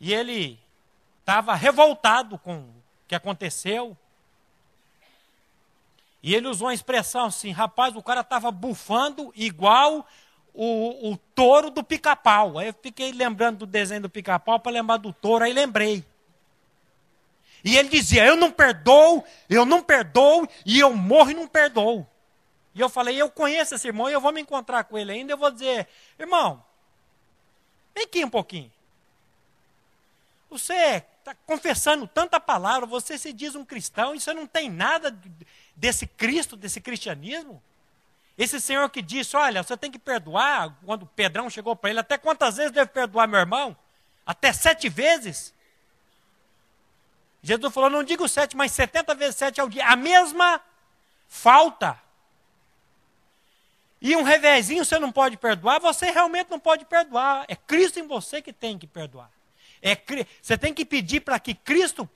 e ele estava revoltado com o que aconteceu, e ele usou uma expressão assim, rapaz, o cara estava bufando igual o touro do Pica-Pau. Aí eu fiquei lembrando do desenho do Pica-Pau para lembrar do touro, aí lembrei. E ele dizia, eu não perdoo, e eu morro e não perdoo. E eu falei, eu conheço esse irmão, e eu vou me encontrar com ele ainda, eu vou dizer, irmão, vem aqui um pouquinho. Você está confessando tanta palavra, você se diz um cristão, e você não tem nada desse Cristo, desse cristianismo? Esse Senhor que disse, olha, você tem que perdoar, quando Pedrão chegou para ele, até quantas vezes deve perdoar meu irmão? Até 7 vezes? Jesus falou, não digo 7, mas 70 vezes 7 ao dia. A mesma falta. E um revezinho você não pode perdoar, você realmente não pode perdoar. É Cristo em você que tem que perdoar. Você tem que pedir para que Cristo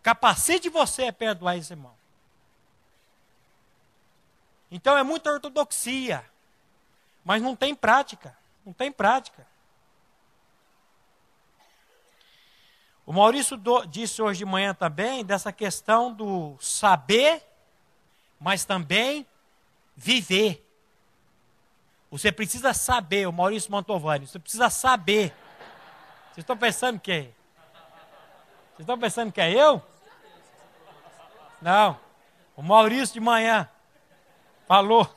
capacite você a perdoar esse irmão. Então é muita ortodoxia, mas não tem prática. Não tem prática. O Maurício disse hoje de manhã também dessa questão do saber, mas também viver. Você precisa saber, o Maurício Mantovani, você precisa saber. Vocês estão pensando que Vocês estão pensando que é eu? Não. O Maurício de manhã falou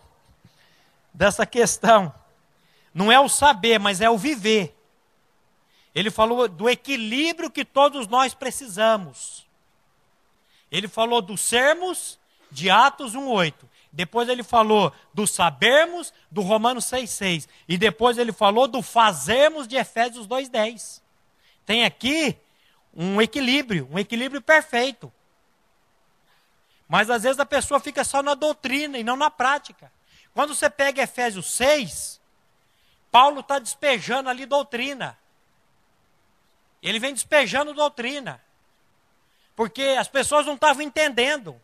dessa questão. Não é o saber, mas é o viver. Ele falou do equilíbrio que todos nós precisamos. Ele falou do sermos, de Atos 1:8. Depois ele falou do sabermos, do Romanos 6:6. E depois ele falou do fazermos, de Efésios 2:10. Tem aqui um equilíbrio perfeito. Mas às vezes a pessoa fica só na doutrina e não na prática. Quando você pega Efésios 6, Paulo está despejando ali doutrina. Ele vem despejando doutrina. Porque as pessoas não estavam entendendo.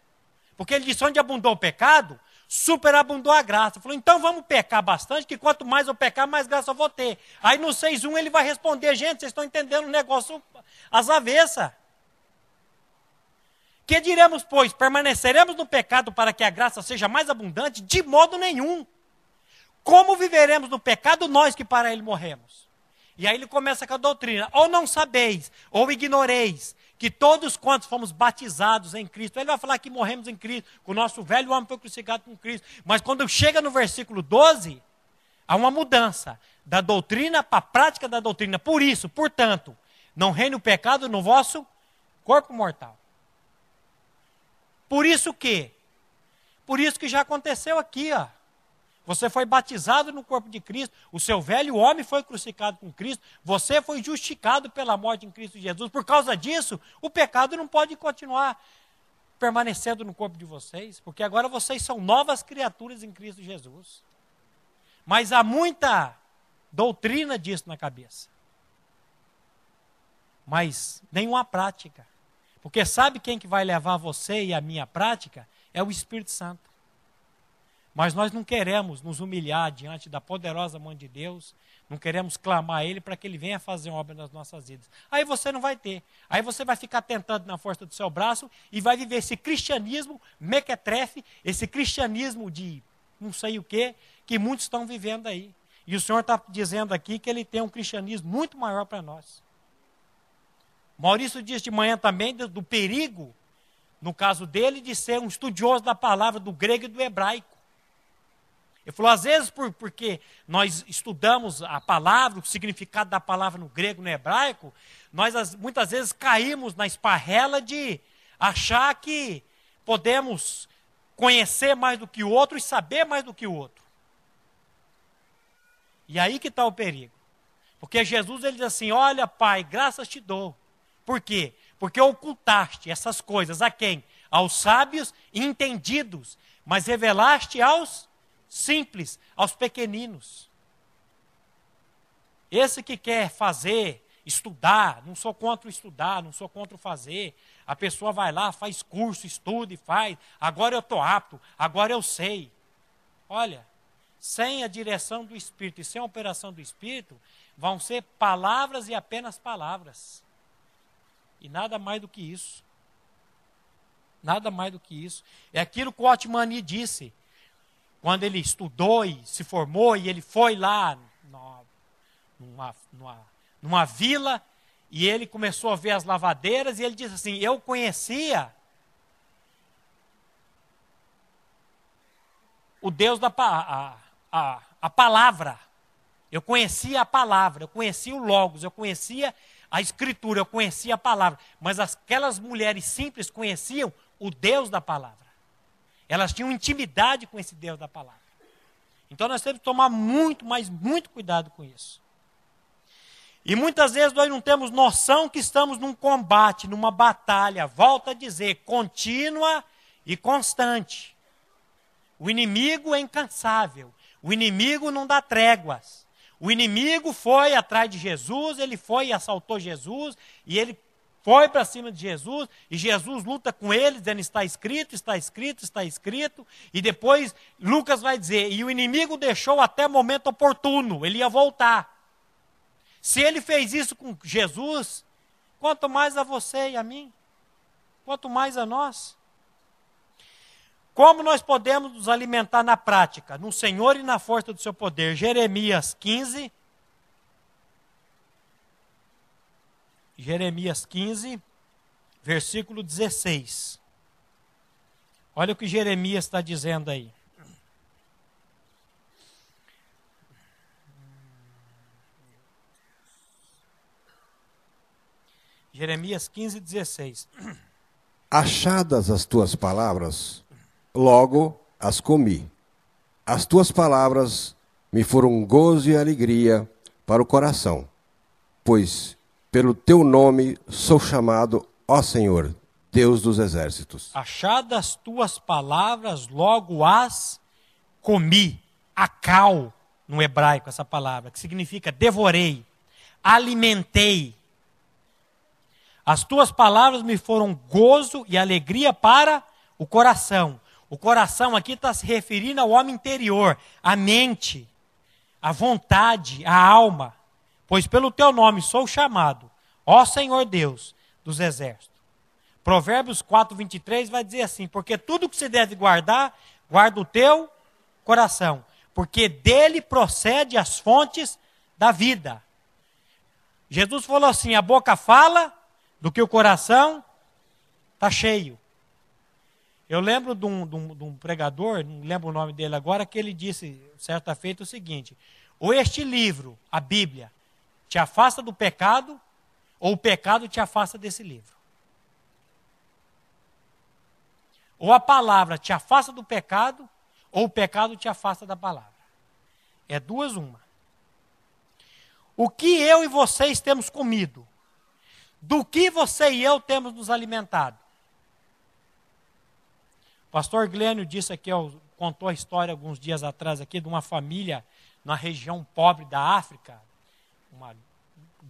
Porque ele disse, onde abundou o pecado, superabundou a graça. Ele falou, então vamos pecar bastante, que quanto mais eu pecar, mais graça eu vou ter. Aí no 6:1 ele vai responder, gente, vocês estão entendendo o negócio às avessas. Que diremos, pois, permaneceremos no pecado para que a graça seja mais abundante? De modo nenhum. Como viveremos no pecado nós que para ele morremos? E aí ele começa com a doutrina. Ou não sabeis, ou ignoreis, que todos quantos fomos batizados em Cristo, ele vai falar que morremos em Cristo, que o nosso velho homem foi crucificado com Cristo. Mas quando chega no versículo 12, há uma mudança da doutrina para a prática da doutrina. Por isso, portanto, não reine o pecado no vosso corpo mortal. Por isso que já aconteceu aqui, ó. Você foi batizado no corpo de Cristo, o seu velho homem foi crucificado com Cristo, você foi justificado pela morte em Cristo Jesus. Por causa disso, o pecado não pode continuar permanecendo no corpo de vocês, porque agora vocês são novas criaturas em Cristo Jesus. Mas há muita doutrina disso na cabeça. Mas nenhuma prática. Porque sabe quem que vai levar você e a minha prática? É o Espírito Santo. Mas nós não queremos nos humilhar diante da poderosa mão de Deus, não queremos clamar a Ele para que Ele venha fazer uma obra nas nossas vidas. Aí você não vai ter. Aí você vai ficar tentando na força do seu braço e vai viver esse cristianismo mequetrefe, esse cristianismo de não sei o quê, que muitos estão vivendo aí. E o Senhor está dizendo aqui que Ele tem um cristianismo muito maior para nós. Maurício disse de manhã também do perigo, no caso dele, de ser um estudioso da palavra do grego e do hebraico. Ele falou, às vezes, porque nós estudamos a palavra, o significado da palavra no grego e no hebraico, nós muitas vezes caímos na esparrela de achar que podemos conhecer mais do que o outro e saber mais do que o outro. E aí que está o perigo. Porque Jesus ele diz assim, olha Pai, graças te dou. Por quê? Porque ocultaste essas coisas a quem? Aos sábios e entendidos, mas revelaste aos simples, aos pequeninos. Esse que quer fazer, estudar, não sou contra o estudar, não sou contra o fazer. A pessoa vai lá, faz curso, estuda e faz. Agora eu estou apto, agora eu sei. Olha, sem a direção do Espírito e sem a operação do Espírito, vão ser palavras e apenas palavras. E nada mais do que isso. Nada mais do que isso. É aquilo que o Otmani disse. Quando ele estudou e se formou, e ele foi lá numa vila, e ele começou a ver as lavadeiras, e ele disse assim, eu conhecia o Deus da a palavra. Eu conhecia a palavra, eu conhecia o Logos, eu conhecia a Escritura, eu conhecia a palavra. Mas aquelas mulheres simples conheciam o Deus da palavra. Elas tinham intimidade com esse Deus da palavra. Então nós temos que tomar muito, mas muito cuidado com isso. E muitas vezes nós não temos noção que estamos num combate, numa batalha, volto a dizer, contínua e constante. O inimigo é incansável. O inimigo não dá tréguas. O inimigo foi atrás de Jesus, ele foi e assaltou Jesus, e ele foi para cima de Jesus, e Jesus luta com ele, dizendo, está escrito, está escrito, está escrito, e depois Lucas vai dizer, e o inimigo deixou até o momento oportuno, ele ia voltar. Se ele fez isso com Jesus, quanto mais a você e a mim, quanto mais a nós. Como nós podemos nos alimentar na prática? No Senhor e na força do seu poder. Jeremias 15, Jeremias 15, versículo 16. Olha o que Jeremias está dizendo aí. Jeremias 15, 16. Achadas as tuas palavras, logo as comi. As tuas palavras me foram gozo e alegria para o coração, pois pelo teu nome sou chamado, ó Senhor, Deus dos exércitos. Achadas as tuas palavras, logo as comi. Akal, no hebraico, essa palavra, que significa devorei, alimentei. As tuas palavras me foram gozo e alegria para o coração. O coração aqui está se referindo ao homem interior, a mente, a vontade, a alma. Pois pelo teu nome sou chamado, ó Senhor Deus dos exércitos. Provérbios 4, 23 vai dizer assim, porque tudo que se deve guardar, guarda o teu coração, porque dele procede as fontes da vida. Jesus falou assim, a boca fala do que o coração está cheio. Eu lembro de um pregador, não lembro o nome dele agora, que ele disse, certa feita, o seguinte, ou este livro, a Bíblia, te afasta do pecado, ou o pecado te afasta desse livro. Ou a palavra te afasta do pecado, ou o pecado te afasta da palavra. É duas uma. O que eu e vocês temos comido? Do que você e eu temos nos alimentado? O pastor Glênio disse aqui, contou a história alguns dias atrás aqui de uma família na região pobre da África, uma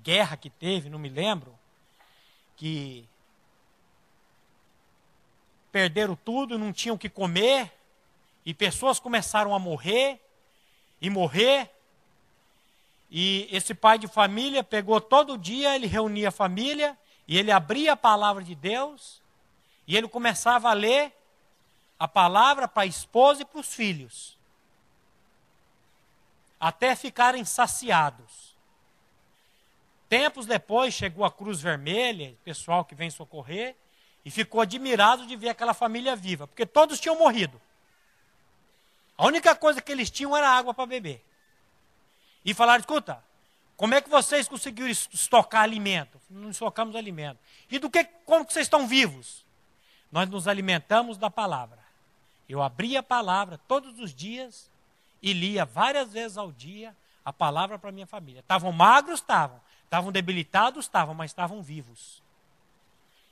guerra que teve, não me lembro, que perderam tudo, não tinham o que comer, e pessoas começaram a morrer, e esse pai de família pegou todo dia, ele reunia a família, e ele abria a palavra de Deus, e ele começava a ler a palavra para a esposa e para os filhos, até ficarem saciados. Tempos depois chegou a Cruz Vermelha, o pessoal que vem socorrer, e ficou admirado de ver aquela família viva, porque todos tinham morrido. A única coisa que eles tinham era água para beber. E falaram, escuta, como é que vocês conseguiram estocar alimento? Não estocamos alimento. E como que vocês estão vivos? Nós nos alimentamos da palavra. Eu abria a palavra todos os dias e lia várias vezes ao dia a palavra para minha família. Estavam magros? Estavam debilitados? Estavam, mas estavam vivos.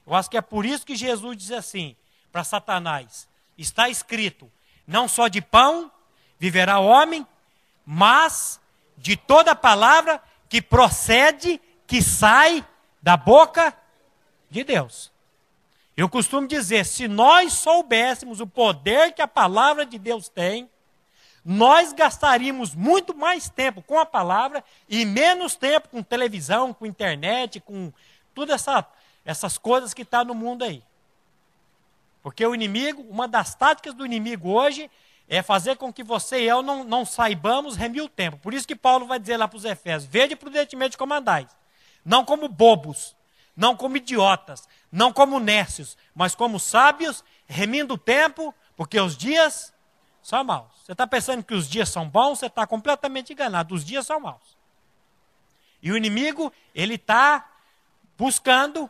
Eu acho que é por isso que Jesus diz assim para Satanás, está escrito, não só de pão viverá o homem, mas de toda a palavra que procede, que sai da boca de Deus. Eu costumo dizer, se nós soubéssemos o poder que a palavra de Deus tem, nós gastaríamos muito mais tempo com a palavra e menos tempo com televisão, com internet, com todas essas coisas que estão no mundo aí. Porque o inimigo, uma das táticas do inimigo hoje é fazer com que você e eu não saibamos remir o tempo. Por isso que Paulo vai dizer lá para os Efésios, vede prudentemente como andais, não como bobos, não como idiotas, não como nécios, mas como sábios, remindo o tempo, porque os dias são maus. Você está pensando que os dias são bons, você está completamente enganado, os dias são maus. E o inimigo, ele está buscando,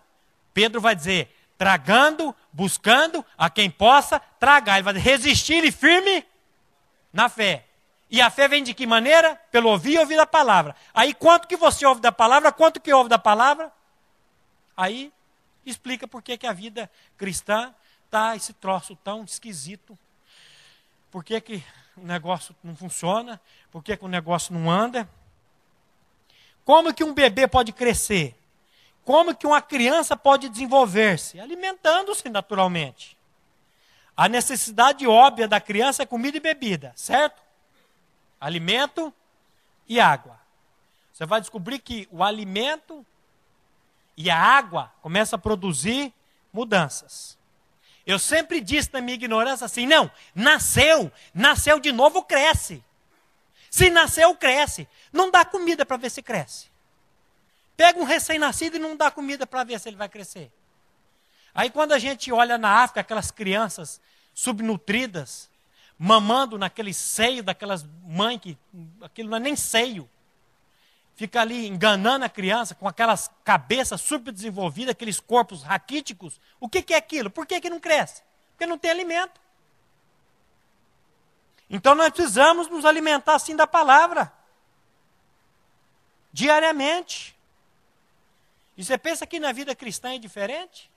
Pedro vai dizer, tragando, buscando a quem possa tragar. Ele vai dizer, resistir e firme na fé. E a fé vem de que maneira? Pelo ouvir e ouvir a palavra. Aí quanto que você ouve da palavra, quanto que ouve da palavra? Aí explica por que a vida cristã está esse troço tão esquisito. Por que o negócio não funciona? Por que o negócio não anda? Como que um bebê pode crescer? Como que uma criança pode desenvolver-se? Alimentando-se naturalmente. A necessidade óbvia da criança é comida e bebida, certo? Alimento e água. Você vai descobrir que o alimento e a água começam a produzir mudanças. Eu sempre disse na minha ignorância assim, não, nasceu de novo, cresce. Se nasceu, cresce. Não dá comida para ver se cresce. Pega um recém-nascido e não dá comida para ver se ele vai crescer. Aí quando a gente olha na África, aquelas crianças subnutridas, mamando naquele seio daquelas mães que aquilo não é nem seio. Fica ali enganando a criança com aquelas cabeças subdesenvolvidas, aqueles corpos raquíticos. O que é aquilo? Por que não cresce? Porque não tem alimento. Então nós precisamos nos alimentar assim da palavra. Diariamente. E você pensa que na vida cristã é diferente?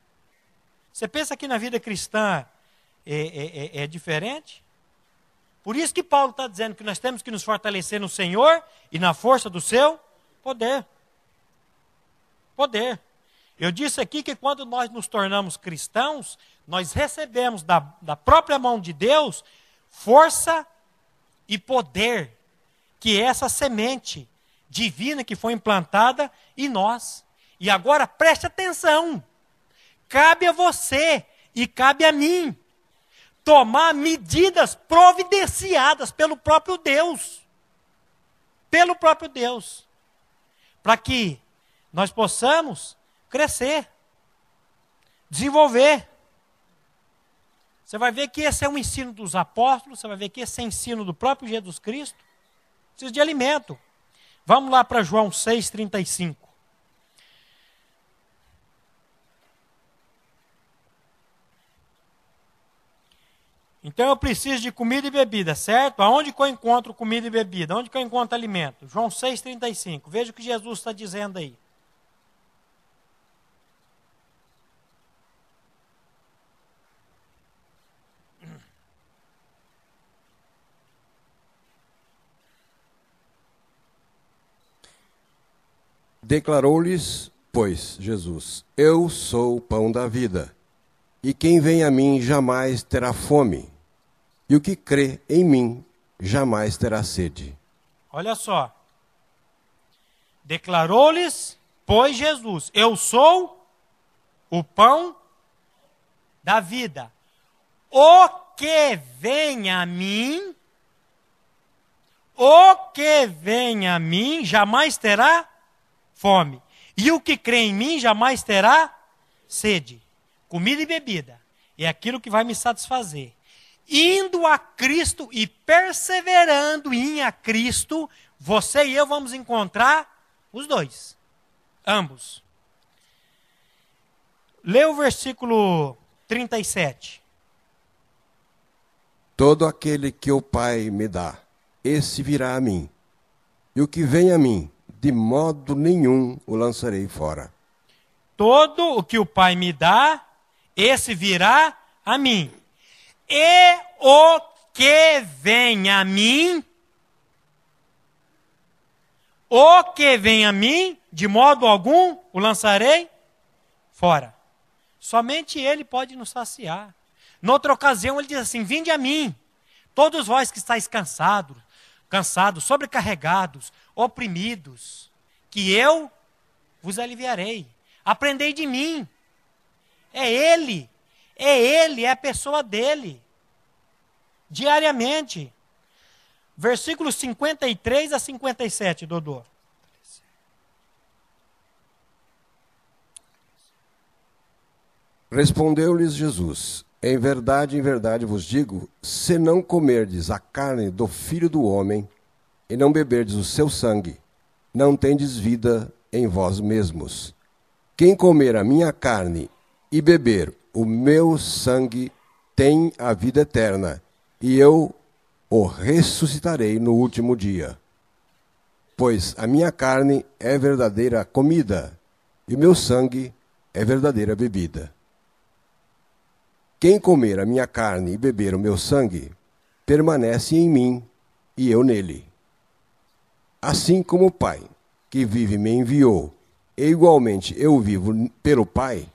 Você pensa que na vida cristã é diferente? Por isso que Paulo está dizendo que nós temos que nos fortalecer no Senhor e na força do seu poder. Poder. Eu disse aqui que quando nós nos tornamos cristãos, nós recebemos da própria mão de Deus força e poder, que é essa semente divina que foi implantada em nós. E agora preste atenção. Cabe a você e cabe a mim tomar medidas providenciadas pelo próprio Deus. Pelo próprio Deus. Para que nós possamos crescer, desenvolver. Você vai ver que esse é um ensino dos apóstolos, você vai ver que esse é ensino do próprio Jesus Cristo. Precisa de alimento. Vamos lá para João 6,35. Então eu preciso de comida e bebida, certo? Aonde que eu encontro comida e bebida? Onde que eu encontro alimento? João 6,35. Veja o que Jesus está dizendo aí. Declarou-lhes, pois, Jesus: Eu sou o pão da vida, e quem vem a mim jamais terá fome, e o que crê em mim jamais terá sede. Olha só. Declarou-lhes, pois, Jesus: Eu sou o pão da vida. O que vem a mim, jamais terá fome. E o que crê em mim jamais terá sede. Comida e bebida é aquilo que vai me satisfazer. Indo a Cristo e perseverando em a Cristo, você e eu vamos encontrar os dois. Ambos. Lê o versículo 37. Todo aquele que o Pai me dá, esse virá a mim. E o que vem a mim, de modo nenhum o lançarei fora. Todo o que o Pai me dá, esse virá a mim. E o que vem a mim, de modo algum o lançarei fora. Somente Ele pode nos saciar. Noutra ocasião ele diz assim: vinde a mim, todos vós que estáis cansados, sobrecarregados, oprimidos, que eu vos aliviarei. Aprendei de mim. É Ele, é a pessoa dele. Diariamente. Versículos 53 a 57, Dodô. Respondeu-lhes Jesus: em verdade vos digo, se não comerdes a carne do Filho do Homem e não beberdes o seu sangue, não tendes vida em vós mesmos. Quem comer a minha carne e beber o meu sangue tem a vida eterna, e eu o ressuscitarei no último dia. Pois a minha carne é verdadeira comida, e o meu sangue é verdadeira bebida. Quem comer a minha carne e beber o meu sangue, permanece em mim e eu nele. Assim como o Pai, que vive, me enviou, e igualmente eu vivo pelo Pai,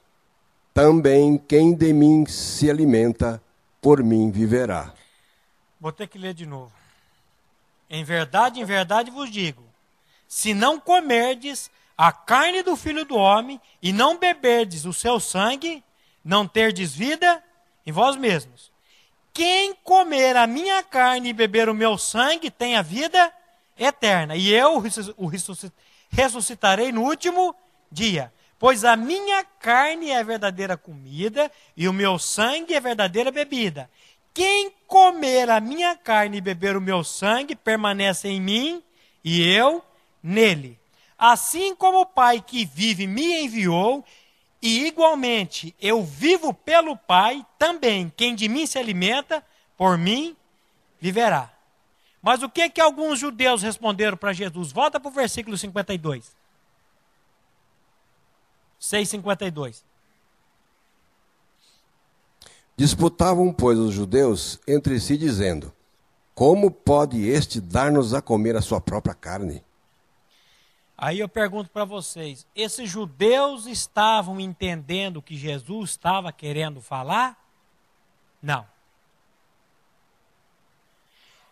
também quem de mim se alimenta, por mim viverá. Vou ter que ler de novo. Em verdade vos digo, se não comerdes a carne do Filho do Homem e não beberdes o seu sangue, não terdes vida em vós mesmos. Quem comer a minha carne e beber o meu sangue tem a vida eterna, e eu o ressuscitarei no último dia. Pois a minha carne é a verdadeira comida e o meu sangue é a verdadeira bebida. Quem comer a minha carne e beber o meu sangue permanece em mim e eu nele. Assim como o Pai que vive me enviou, e igualmente eu vivo pelo Pai, também quem de mim se alimenta, por mim viverá. Mas o que alguns judeus responderam para Jesus? Volta para o versículo 52. 6,52. Disputavam, pois, os judeus entre si, dizendo: como pode este dar-nos a comer a sua própria carne? Aí eu pergunto para vocês, esses judeus estavam entendendo o que Jesus estava querendo falar? Não.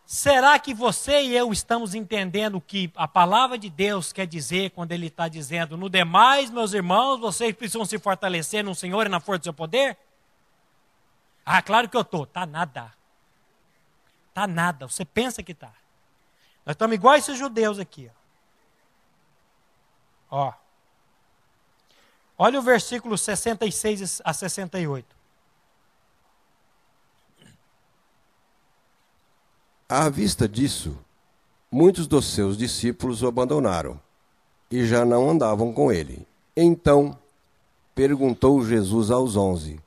Será que você e eu estamos entendendo o que a palavra de Deus quer dizer quando Ele está dizendo: no demais, meus irmãos, vocês precisam se fortalecer no Senhor e na força do seu poder? Ah, claro que eu estou. Tá nada. Tá nada. Você pensa que está. Nós estamos igual a esses judeus aqui. Ó. Olha o versículo 66 a 68. À vista disso, muitos dos seus discípulos o abandonaram e já não andavam com ele. Então perguntou Jesus aos 11: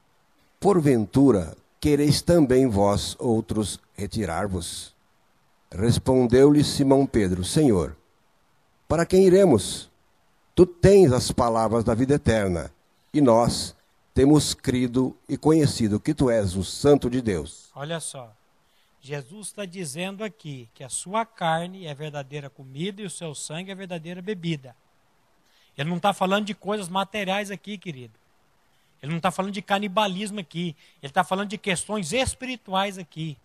porventura quereis também vós outros retirar-vos? Respondeu-lhe Simão Pedro: Senhor, para quem iremos? Tu tens as palavras da vida eterna, e nós temos crido e conhecido que tu és o Santo de Deus. Olha só, Jesus está dizendo aqui que a sua carne é verdadeira comida e o seu sangue é verdadeira bebida. Ele não está falando de coisas materiais aqui, querido. Ele não está falando de canibalismo aqui. Ele está falando de questões espirituais aqui.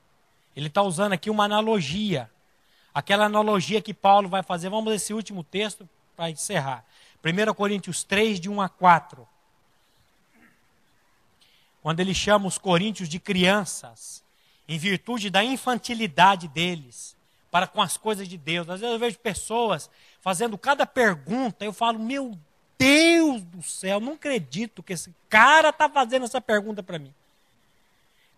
Ele está usando aqui uma analogia. Aquela analogia que Paulo vai fazer. Vamos ler esse último texto para encerrar. 1 Coríntios 3, de 1 a 4. Quando ele chama os coríntios de crianças, em virtude da infantilidade deles, para com as coisas de Deus. Às vezes eu vejo pessoas fazendo cada pergunta, eu falo: meu Deus do céu, não acredito que esse cara está fazendo essa pergunta para mim.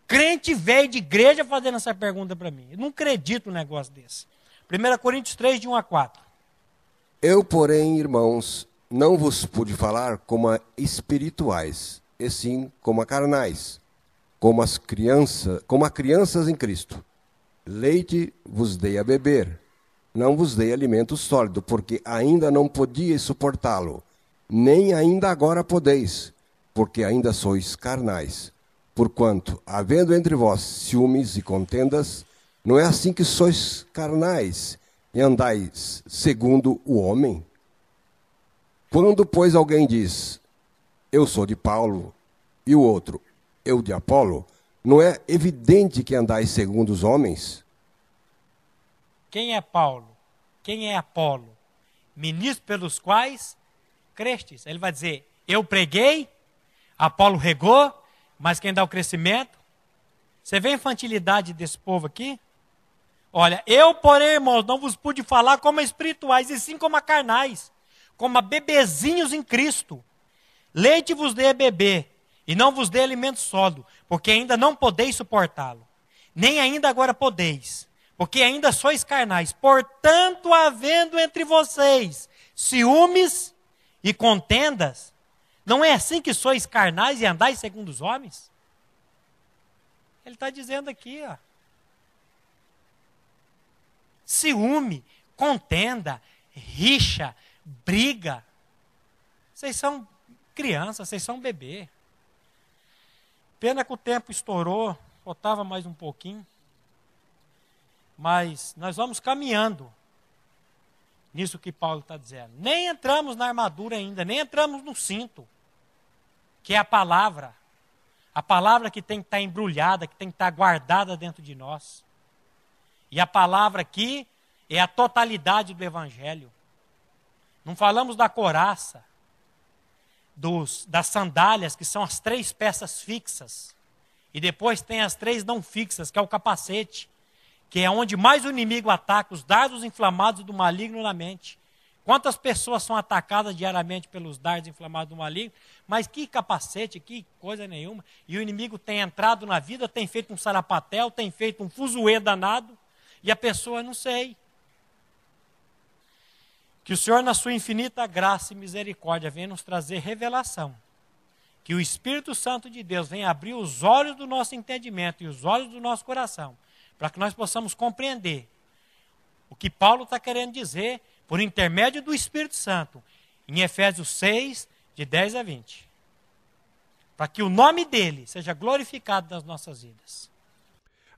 Crente velho de igreja fazendo essa pergunta para mim. Eu não acredito num negócio desse. 1 Coríntios 3, de 1 a 4. Eu, porém, irmãos, não vos pude falar como a espirituais, e sim como a carnais, como a crianças em Cristo. Leite vos dei a beber, não vos dei alimento sólido, porque ainda não podíeis suportá-lo, nem ainda agora podeis, porque ainda sois carnais. Porquanto, havendo entre vós ciúmes e contendas, não é assim que sois carnais e andais segundo o homem? Quando, pois, alguém diz: eu sou de Paulo, e o outro: eu de Apolo, não é evidente que andais segundo os homens? Quem é Paulo? Quem é Apolo? Ministros pelos quais crestes. Ele vai dizer: eu preguei, Apolo regou, mas quem dá o crescimento? Você vê a infantilidade desse povo aqui? Olha, eu, porém, irmãos, não vos pude falar como a espirituais, e sim como a carnais, como a bebezinhos em Cristo. Leite vos dei a beber, e não vos dei alimento sólido, porque ainda não podeis suportá-lo. Nem ainda agora podeis, porque ainda sois carnais. Portanto, havendo entre vocês ciúmes e contendas, não é assim que sois carnais e andais segundo os homens? Ele está dizendo aqui, ó. Ciúme, contenda, rixa, briga. Vocês são crianças, vocês são bebê. Pena que o tempo estourou, faltava mais um pouquinho. Mas nós vamos caminhando nisso que Paulo está dizendo. Nem entramos na armadura ainda, nem entramos no cinto, que é a palavra. A palavra que tem que estar embrulhada, que tem que estar guardada dentro de nós. E a palavra aqui é a totalidade do Evangelho. Não falamos da couraça, das sandálias, que são as 3 peças fixas. E depois tem as 3 não fixas, que é o capacete, que é onde mais o inimigo ataca, os dardos inflamados do maligno na mente. Quantas pessoas são atacadas diariamente pelos dardos inflamados do maligno, mas que capacete, que coisa nenhuma. E o inimigo tem entrado na vida, tem feito um sarapatel, tem feito um fuzuê danado, e a pessoa não sei. Que o Senhor, na sua infinita graça e misericórdia, venha nos trazer revelação. Que o Espírito Santo de Deus venha abrir os olhos do nosso entendimento e os olhos do nosso coração, para que nós possamos compreender o que Paulo está querendo dizer por intermédio do Espírito Santo, em Efésios 6, de 10 a 20. Para que o nome dele seja glorificado nas nossas vidas.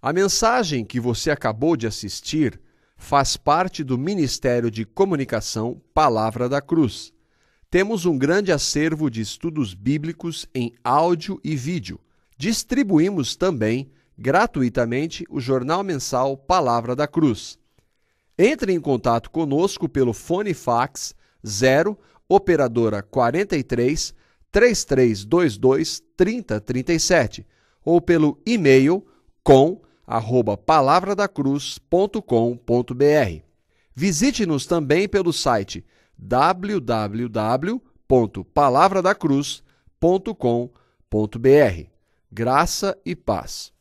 A mensagem que você acabou de assistir faz parte do Ministério de Comunicação Palavra da Cruz. Temos um grande acervo de estudos bíblicos em áudio e vídeo. Distribuímos também, gratuitamente, o jornal mensal Palavra da Cruz. Entre em contato conosco pelo fone fax 0 operadora 43 3322 3037 ou pelo e-mail com@palavradacruz.com.br. Visite-nos também pelo site www.palavradacruz.com.br. Graça e paz.